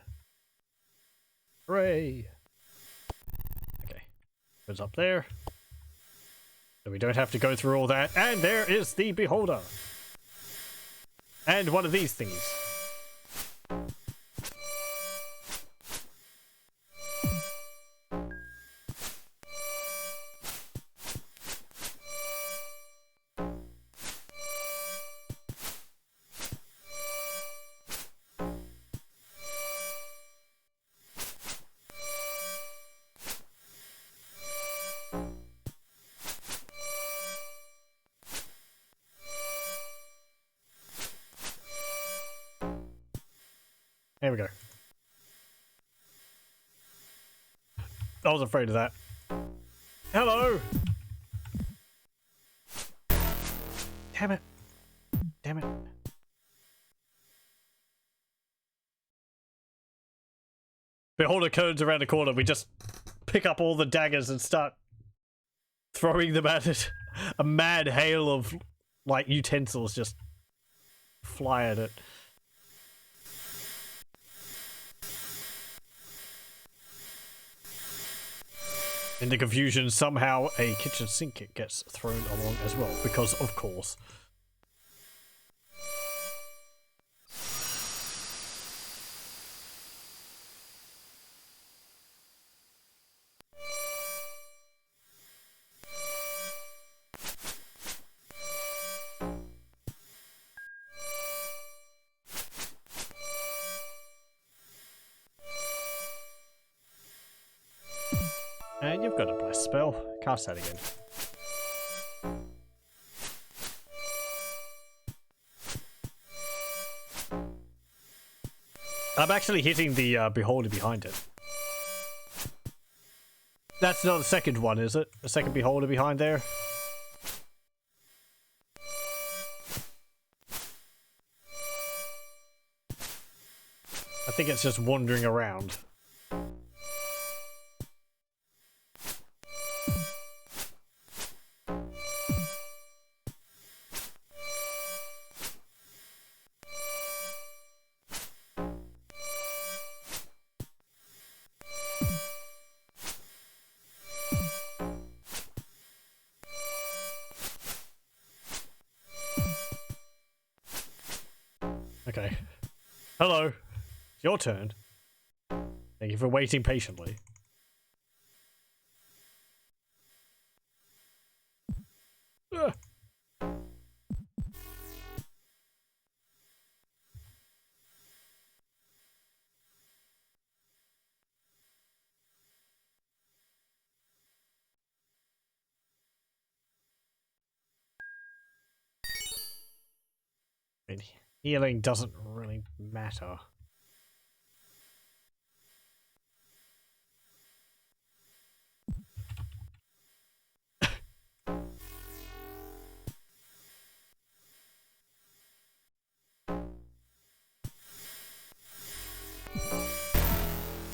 Hooray. Okay. Goes up there. So we don't have to go through all that. And there is the beholder. And one of these thingies. There we go. I was afraid of that. Hello! Damn it. Damn it. Beholder codes around the corner. We just pick up all the daggers and start throwing them at it. A mad hail of, utensils just fly at it. In the confusion, somehow a kitchen sink gets thrown along as well, because of course. And you've got a bless spell. Cast that again. I'm actually hitting the beholder behind it. That's not the second one, is it? The second beholder behind there? I think it's just wandering around. Okay. Hello. It's your turn. Thank you for waiting patiently. Ah. I mean, healing doesn't really matter.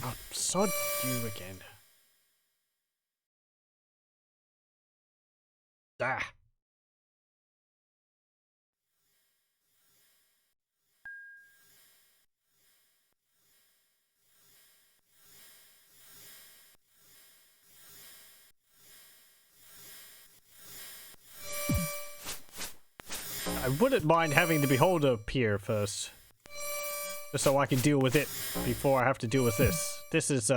Oh, sod you again. Ah. I wouldn't mind having the beholder appear first. Just so I can deal with it before I have to deal with this. This is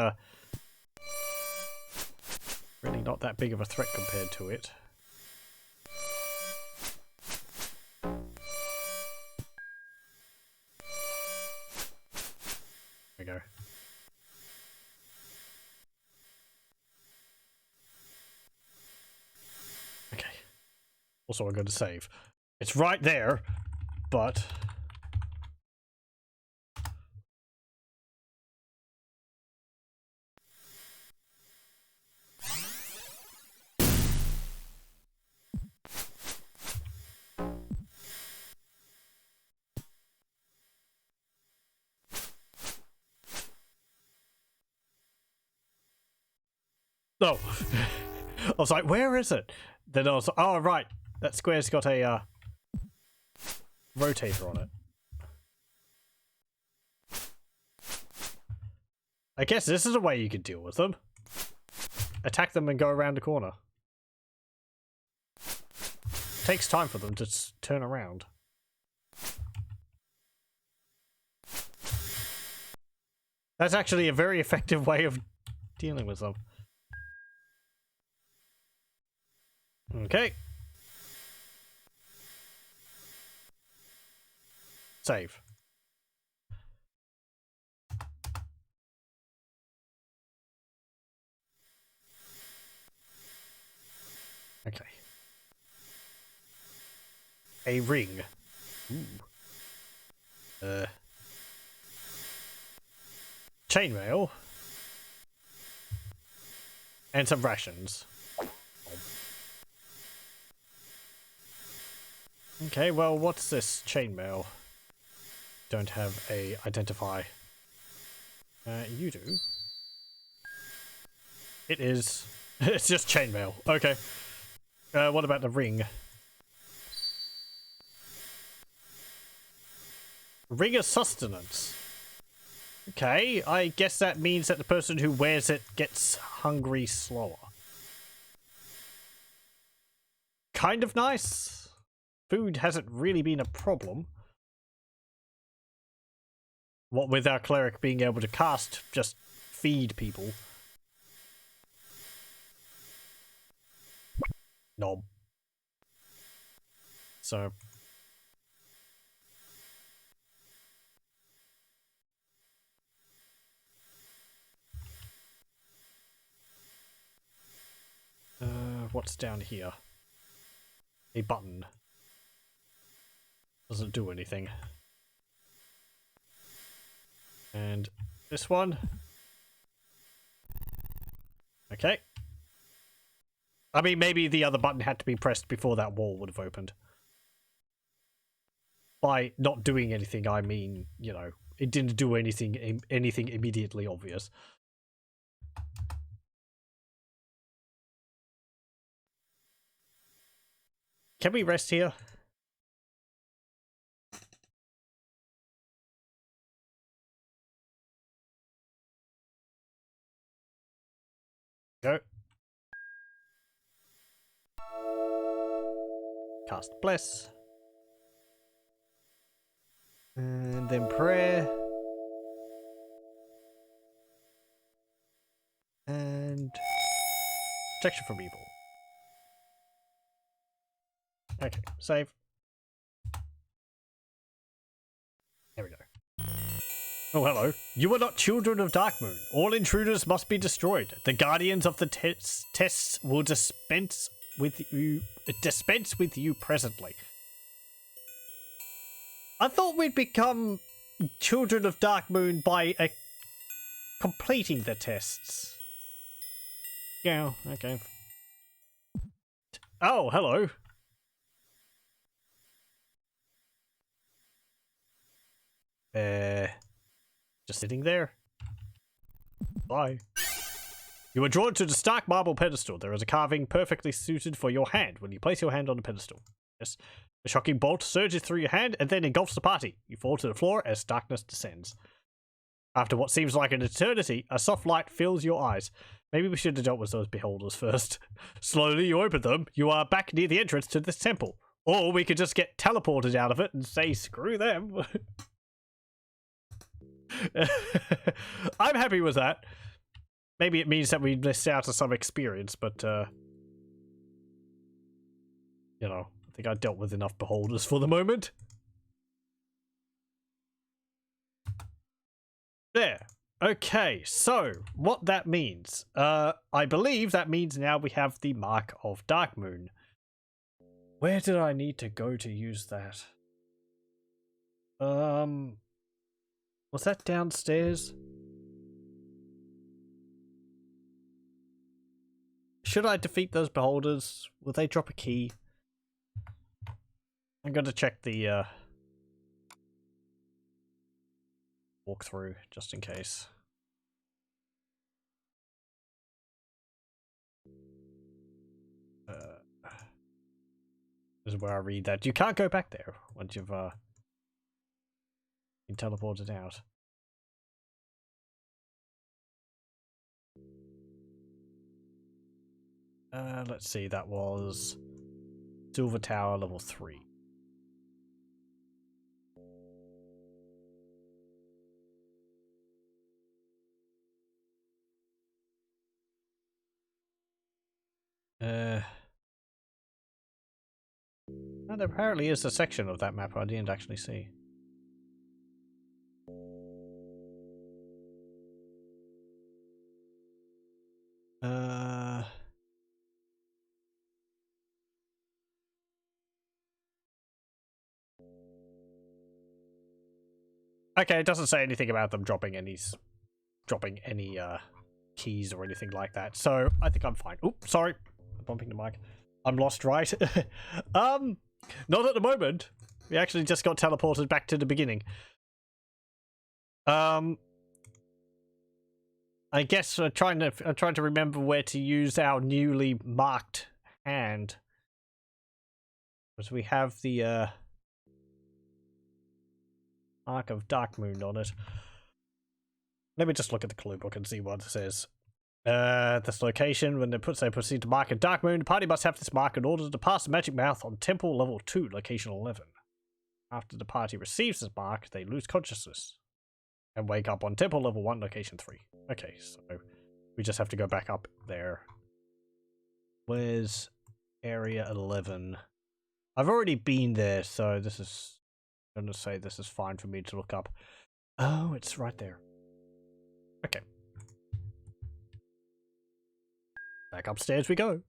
really not that big of a threat compared to it. There we go. Okay. Also, I'm going to save. It's right there, but... No. I was like, where is it? Then I was like, oh, right. That square's got a rotator on it. I guess this is a way you could deal with them. Attack them and go around the corner. Takes time for them to turn around. That's actually a very effective way of dealing with them. Okay. Save. Okay. A ring. Ooh. Chainmail. And some rations. Okay, well, what's this chainmail? Don't have a identify. You do. It is. It's just chainmail. Okay. What about the ring? Ring of sustenance. Okay, I guess that means that the person who wears it gets hungry slower. Kind of nice. Food hasn't really been a problem. What with our cleric being able to cast, just feed people. Knob. So. What's down here? A button. Doesn't do anything. And this one. Okay. I mean, maybe the other button had to be pressed before that wall would have opened. By not doing anything, I mean, you know, it didn't do anything immediately obvious. Can we rest here? Go. Cast Bless. And then prayer. And protection from evil. Okay, save. There we go. Oh, hello. You are not children of Darkmoon. All intruders must be destroyed. The guardians of the tests will dispense with you presently. I thought we'd become children of Darkmoon by completing the tests. Yeah, okay. Oh, hello. Just sitting there. Bye. You are drawn to the stark marble pedestal. There is a carving perfectly suited for your hand when you place your hand on the pedestal. Yes. A shocking bolt surges through your hand and then engulfs the party. You fall to the floor as darkness descends. After what seems like an eternity, a soft light fills your eyes. Maybe we should have dealt with those beholders first. Slowly you open them. You are back near the entrance to this temple. Or we could just get teleported out of it and say, screw them. I'm happy with that. Maybe it means that we missed out on some experience, but, you know, I think I dealt with enough beholders for the moment. There. Okay, so what that means, I believe that means now we have the Mark of Darkmoon. Where did I need to go to use that? Was that downstairs? Should I defeat those beholders? Will they drop a key? I'm going to check the walkthrough just in case. This is where I read that you can't go back there once you've been teleported out. Let's see, that was Silver Tower level 3. And there apparently is a section of that map I didn't actually see. Okay, it doesn't say anything about them dropping any keys or anything like that, so I think I'm fine. Oops, sorry, bumping the mic. I'm lost, right? Not at the moment. We actually just got teleported back to the beginning. I guess I'm trying to remember where to use our newly marked hand. Because we have the Mark of Darkmoon on it. Let me just look at the clue book and see what it says. This location, when they proceed to mark a Darkmoon, the party must have this mark in order to pass the magic mouth on Temple Level 2, Location 11. After the party receives this mark, they lose consciousness and wake up on Temple Level 1, Location 3. Okay, so we just have to go back up there. Where's Area 11? I've already been there, so this is... I'm going to say this is fine for me to look up. Oh, it's right there. Okay. Back upstairs we go.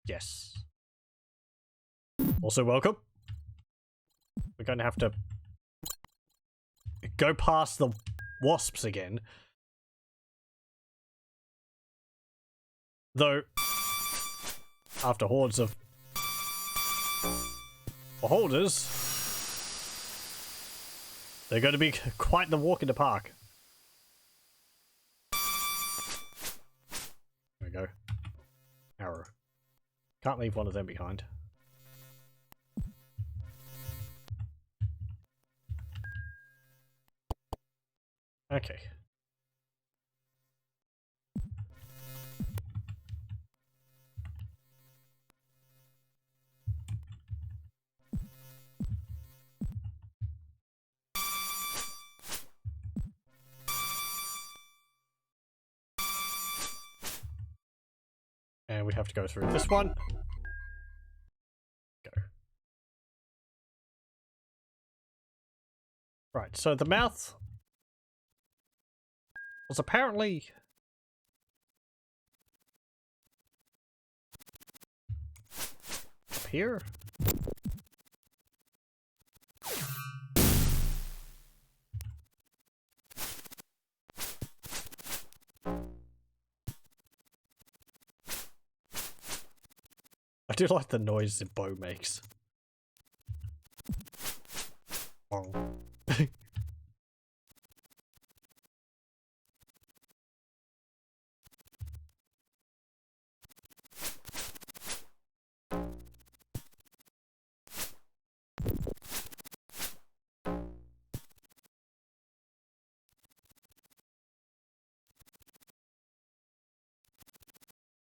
Yes. Also welcome. We're going to have to go past the wasps again. Though, after hordes of beholders, they're going to be quite the walk in the park. There we go. Arrow. Can't leave one of them behind. Okay. And we have to go through this one. Go. Right, so the mouth was apparently up here. I do like the noise the bow makes. Bong.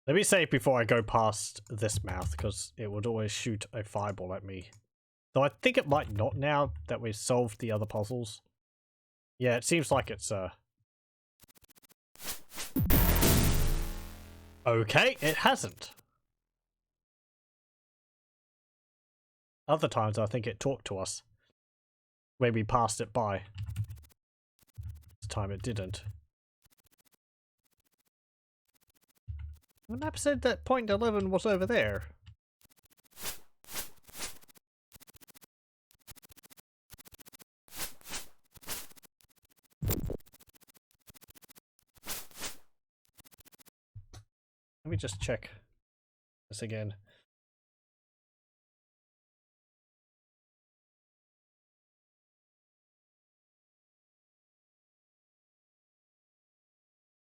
Let me save before I go past this mouth, because it would always shoot a fireball at me. Though I think it might not now that we've solved the other puzzles. Yeah, it seems like it's okay, it hasn't. Other times I think it talked to us when we passed it by. This time it didn't. The map said that point 11 was over there. Let me just check this again.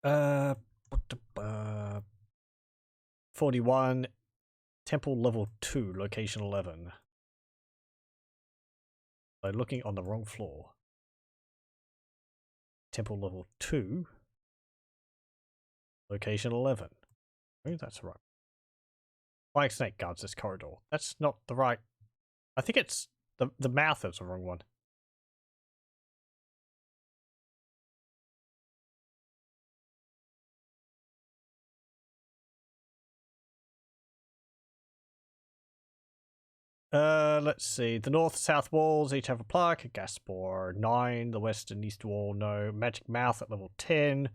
Uh, 41, temple level 2, location 11. So looking on the wrong floor. Temple level 2, location 11. Oh, that's right. Flying snake guards this corridor. That's not the right. I think it's the mouth is the wrong one. Let's see. The north south walls each have a plaque. A gas spore 9. The west and east wall no. Magic mouth at level 10.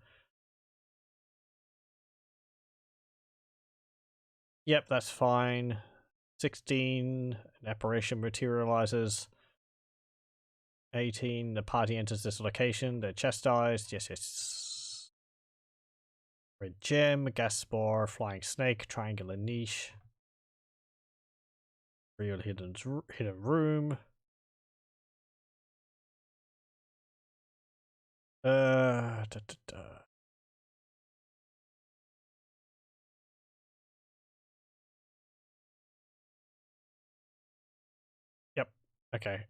Yep, that's fine. 16. An apparition materializes. 18. The party enters this location. They're chastised. Yes, yes. Red gem, gas spore, flying snake, triangular niche. Real hidden room. Yep. Okay.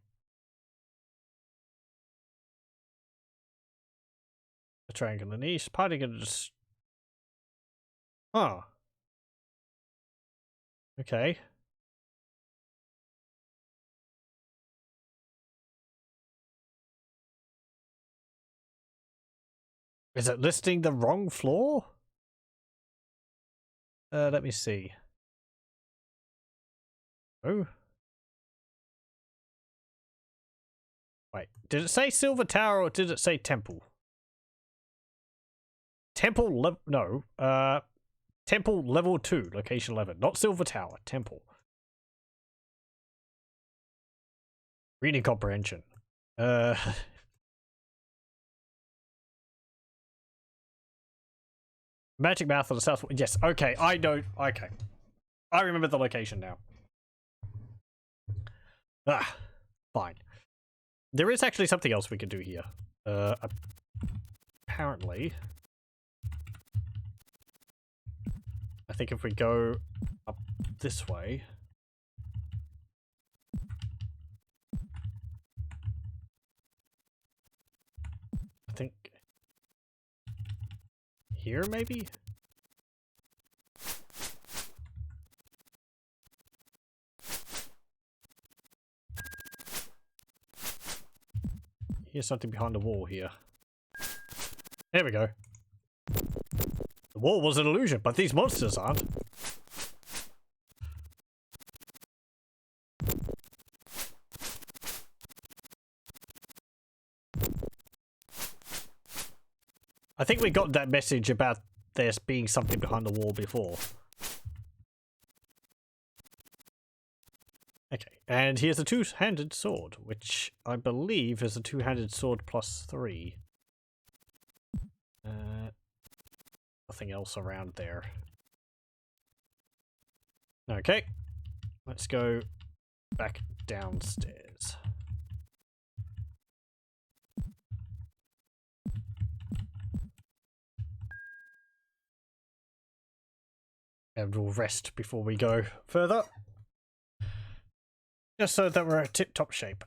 The triangular niche. Party gonna just. Oh. Okay. Is it listing the wrong floor? Let me see. Oh. Wait, did it say Silver Tower or did it say Temple? Temple no. Temple level 2, location 11. Not Silver Tower, Temple. Reading comprehension. Magic Mouth of the South. Yes, okay, I know. Okay. I remember the location now. Ah, fine. There is actually something else we can do here. Apparently. I think if we go up this way. I think here maybe? Here's something behind the wall here. There we go. The wall was an illusion, but these monsters aren't. I think we got that message about there being something behind the wall before. Okay, and here's a two-handed sword, which I believe is a two-handed sword plus 3. Nothing else around there. Okay, let's go back downstairs. And we'll rest before we go further. Just so that we're at tip-top shape.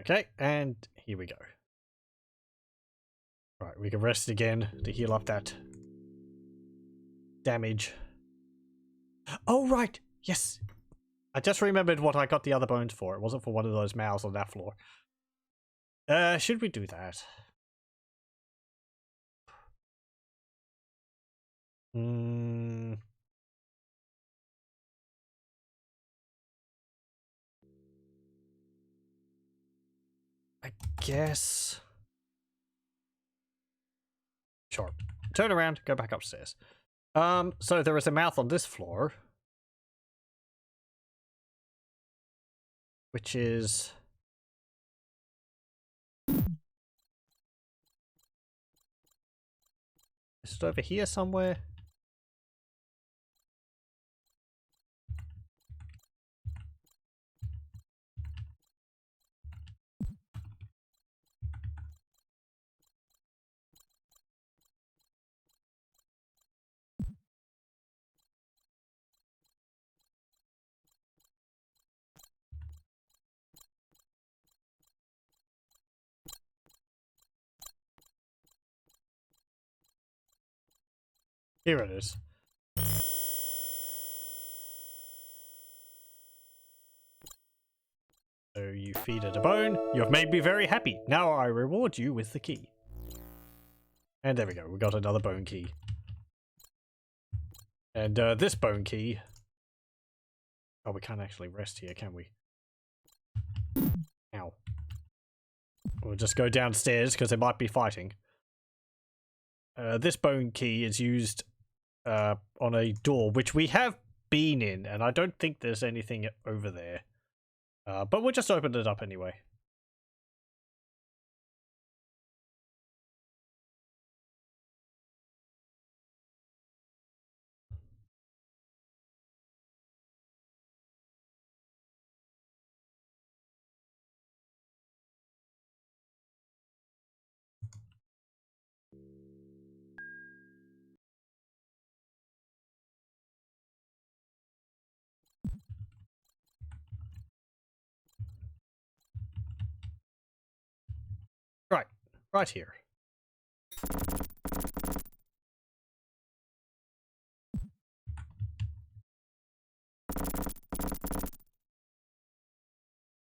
Okay, and here we go. Right, we can rest again to heal up that damage. Oh, right! Yes! I just remembered what I got the other bones for. It wasn't for one of those mouths on that floor. Should we do that? I guess. Sure. Turn around, go back upstairs. So there is a mouth on this floor. Which is... Is it over here somewhere? Here it is. So you feed it a bone. You have made me very happy. Now I reward you with the key. And there we go. We got another bone key. And this bone key... Oh, we can't actually rest here, can we? Ow. We'll just go downstairs because they might be fighting. This bone key is used on a door, which we have been in, and I don't think there's anything over there. But we'll just open it up anyway. Right here.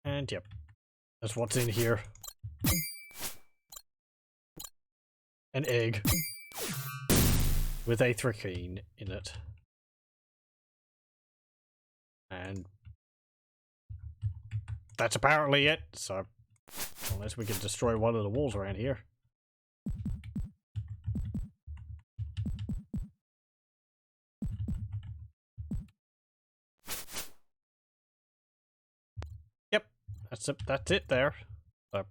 And yep, that's what's in here. An egg with a threaquine in it. And that's apparently it, so unless we can destroy one of the walls around here. Yep, that's it there. So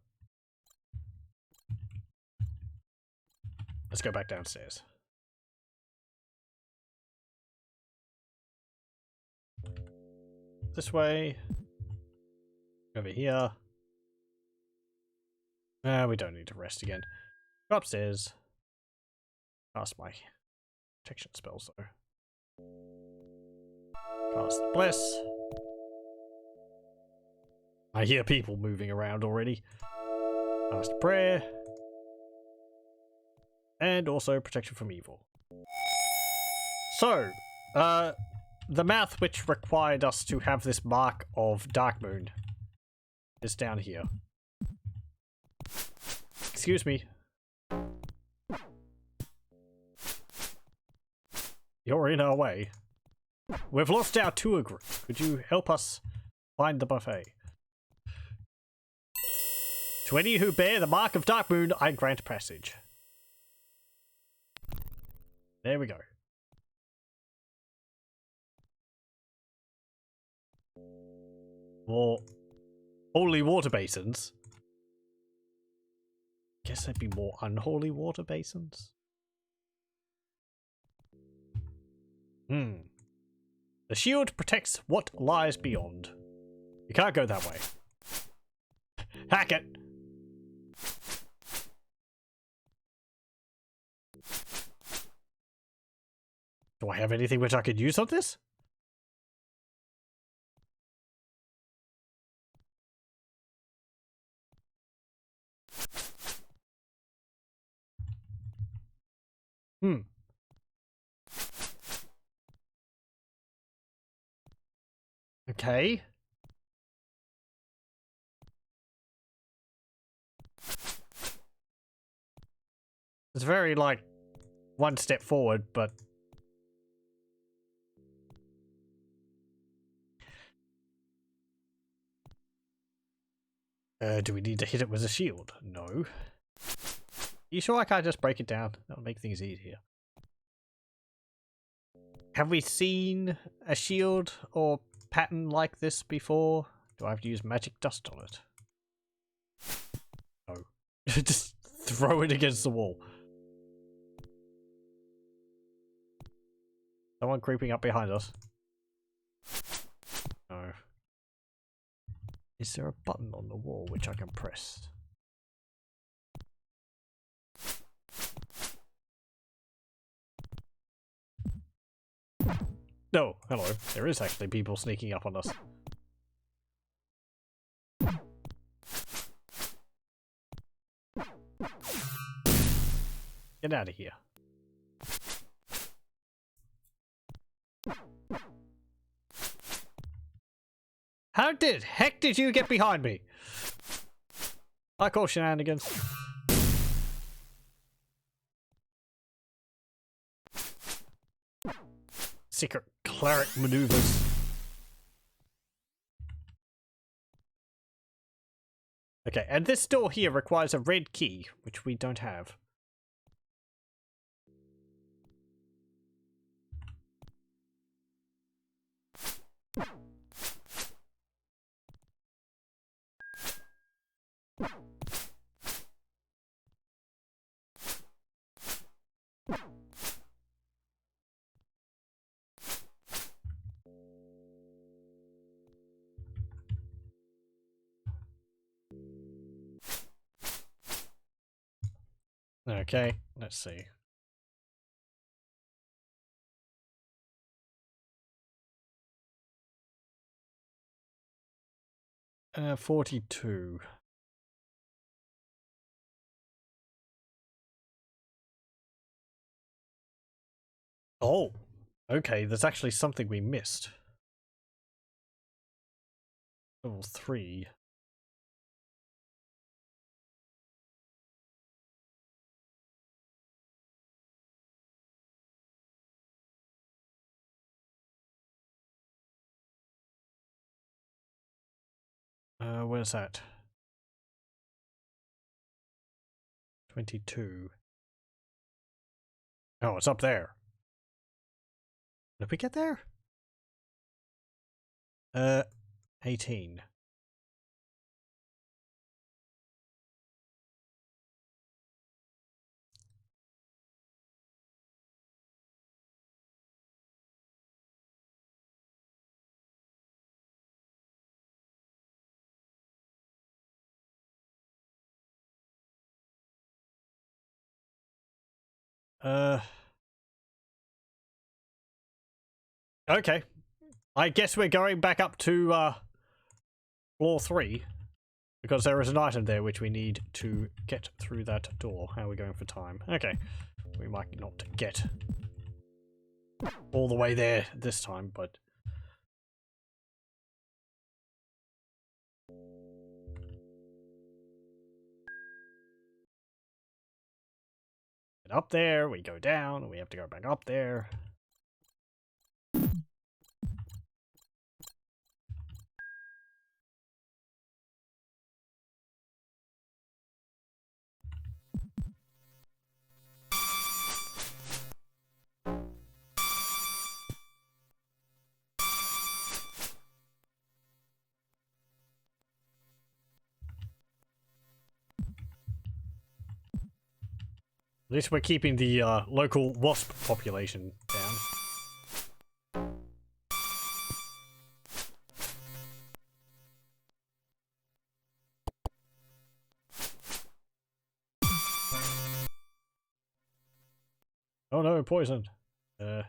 let's go back downstairs. This way. Over here. We don't need to rest again. Go upstairs. Cast my protection spells though. Cast Bless. I hear people moving around already. Cast Prayer. And also Protection from Evil. So, the mouth which required us to have this mark of Darkmoon is down here. Excuse me. You're in our way. We've lost our tour group. Could you help us find the buffet? To any who bear the mark of Darkmoon, I grant passage. There we go. More holy water basins. Guess there'd be more unholy water basins. The shield protects what lies beyond. You can't go that way. Hack it! Do I have anything which I could use on this? Okay. It's very, like, one step forward, but... do we need to hit it with a shield? No. You sure I can't just break it down? That'll make things easier. Have we seen a shield or pattern like this before? Do I have to use magic dust on it? No. Just throw it against the wall. Someone creeping up behind us. No. Is there a button on the wall which I can press? No, hello. There is actually people sneaking up on us. Get out of here. How did heck did you get behind me? I call shenanigans. Secret cleric maneuvers. Okay, and this door here requires a red key, which we don't have. Okay, let's see. Uh, 42. Oh, okay, there's actually something we missed. Level 3. Where's that? 22. Oh, it's up there. Did we get there? 18. Okay. I guess we're going back up to, floor 3. Because there is an item there which we need to get through that door. How are we going for time? Okay. We might not get all the way there this time, but... Get up there, we go down, we have to go back up there. At least we're keeping the local wasp population down. Oh no, poisoned. And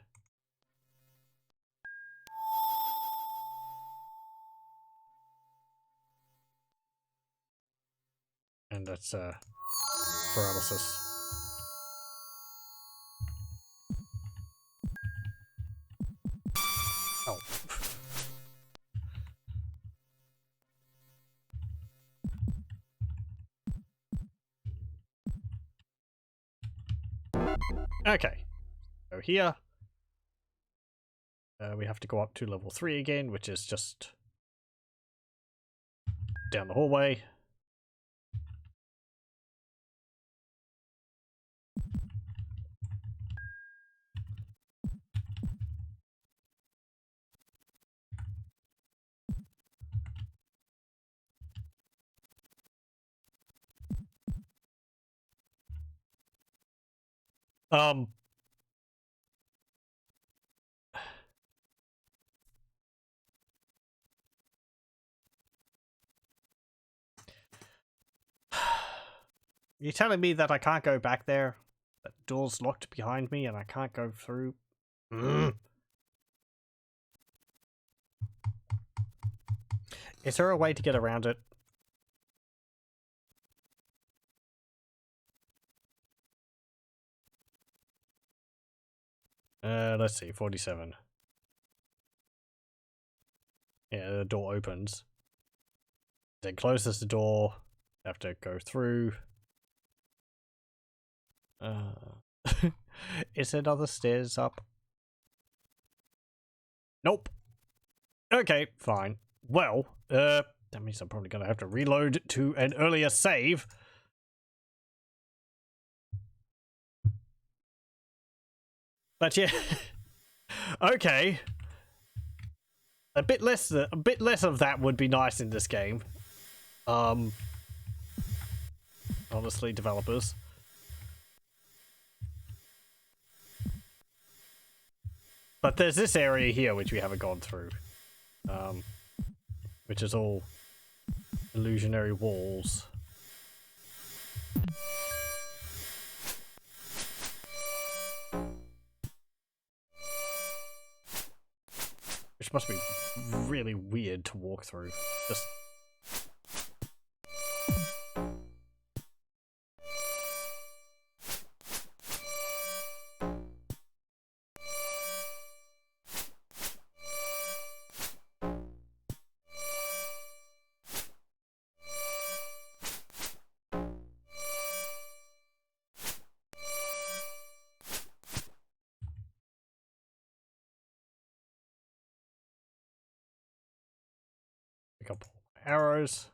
that's paralysis. Oh. Okay. So here we have to go up to level 3 again, which is just down the hallway. You're telling me that I can't go back there? That door's locked behind me and I can't go through? Is there a way to get around it? Let's see, 47. Yeah, the door opens. Then closes the door. Have to go through. Is there other stairs up? Nope. Okay, fine. Well, that means I'm probably gonna have to reload to an earlier save. But yeah. Okay. A bit less of that would be nice in this game. Honestly, developers. But there's this area here which we haven't gone through. Which is all illusionary walls. Which must be really weird to walk through. Just... Pick up arrows.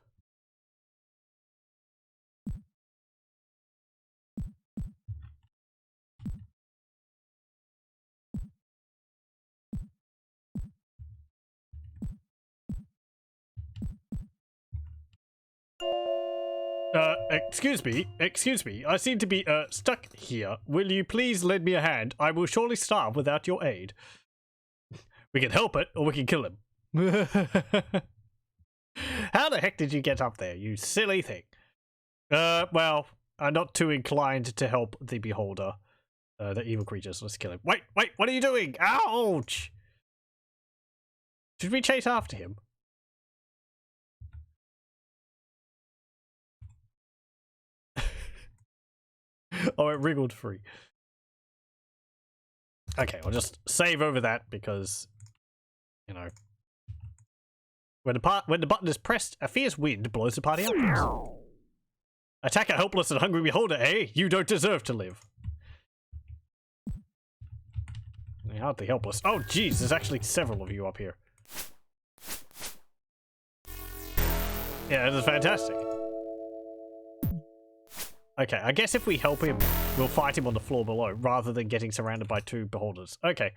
Excuse me, I seem to be, stuck here. Will you please lend me a hand? I will surely starve without your aid. We can help it, or we can kill him. How the heck did you get up there, you silly thing? Well, I'm not too inclined to help the beholder. The evil creatures, let's kill him. Wait, what are you doing? Ouch! Should we chase after him? Oh, it wriggled free. Okay, I'll just save over that because, you know, when the button is pressed, a fierce wind blows the party up. Attack a helpless and hungry beholder, eh? You don't deserve to live. You're hardly helpless. Oh, jeez, there's actually several of you up here. Yeah, this is fantastic. Okay, I guess if we help him, we'll fight him on the floor below, rather than getting surrounded by two beholders. Okay.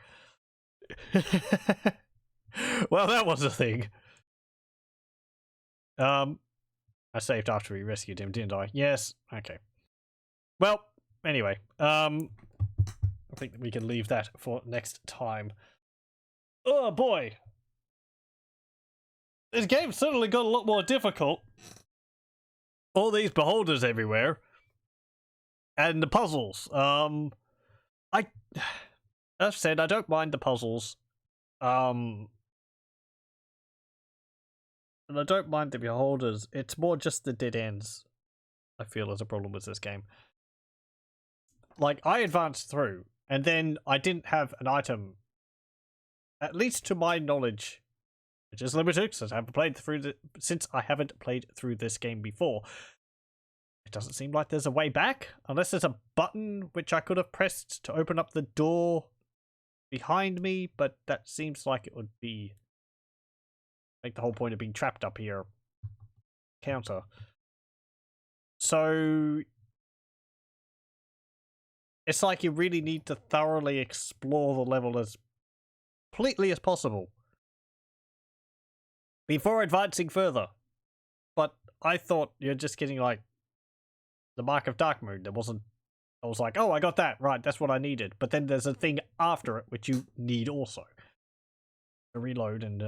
Well, that was a thing. I saved after we rescued him, didn't I? Yes. Okay. Well, anyway, I think that we can leave that for next time. Oh boy, this game certainly got a lot more difficult. All these beholders everywhere, and the puzzles. As I said, I don't mind the puzzles. And I don't mind the beholders. It's more just the dead ends, I feel, is a problem with this game. Like, I advanced through, and then I didn't have an item, at least to my knowledge, which is limited since I haven't played through this game before. It doesn't seem like there's a way back, unless there's a button which I could have pressed to open up the door behind me, but that seems like it would be like the whole point of being trapped up here. Counter. So it's like you really need to thoroughly explore the level as completely as possible before advancing further. But I thought you're just getting like the Mark of Darkmoon. There wasn't. I was like, oh, I got that right. That's what I needed. But then there's a thing after it which you need also. Reload and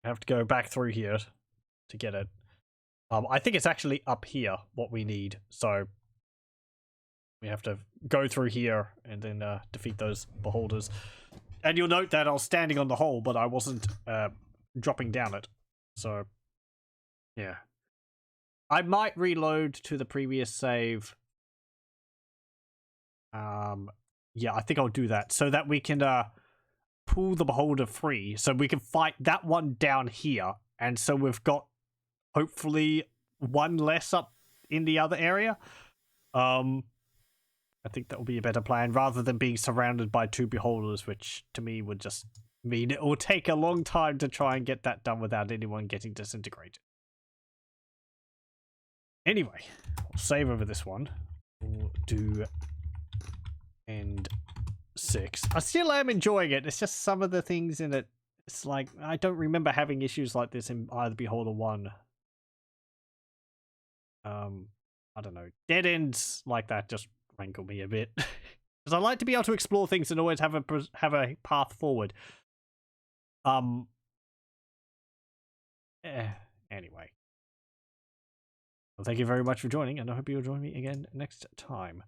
have to go back through here to get it. I think it's actually up here what we need. So we have to go through here and then defeat those beholders. And you'll note that I was standing on the hole, but I wasn't dropping down it. So yeah, I might reload to the previous save. Yeah, I think I'll do that so that we can pull the beholder free, so we can fight that one down here, and so we've got hopefully one less up in the other area. I think that will be a better plan rather than being surrounded by two beholders, which to me would just mean it will take a long time to try and get that done without anyone getting disintegrated. Anyway, I'll save over this one. We'll do end 6. I still am enjoying it. It's just some of the things in it. It's like, I don't remember having issues like this in either Beholder 1. I don't know. Dead ends like that just rankle me a bit. Because I like to be able to explore things and always have a path forward. Anyway. Well, thank you very much for joining, and I hope you'll join me again next time.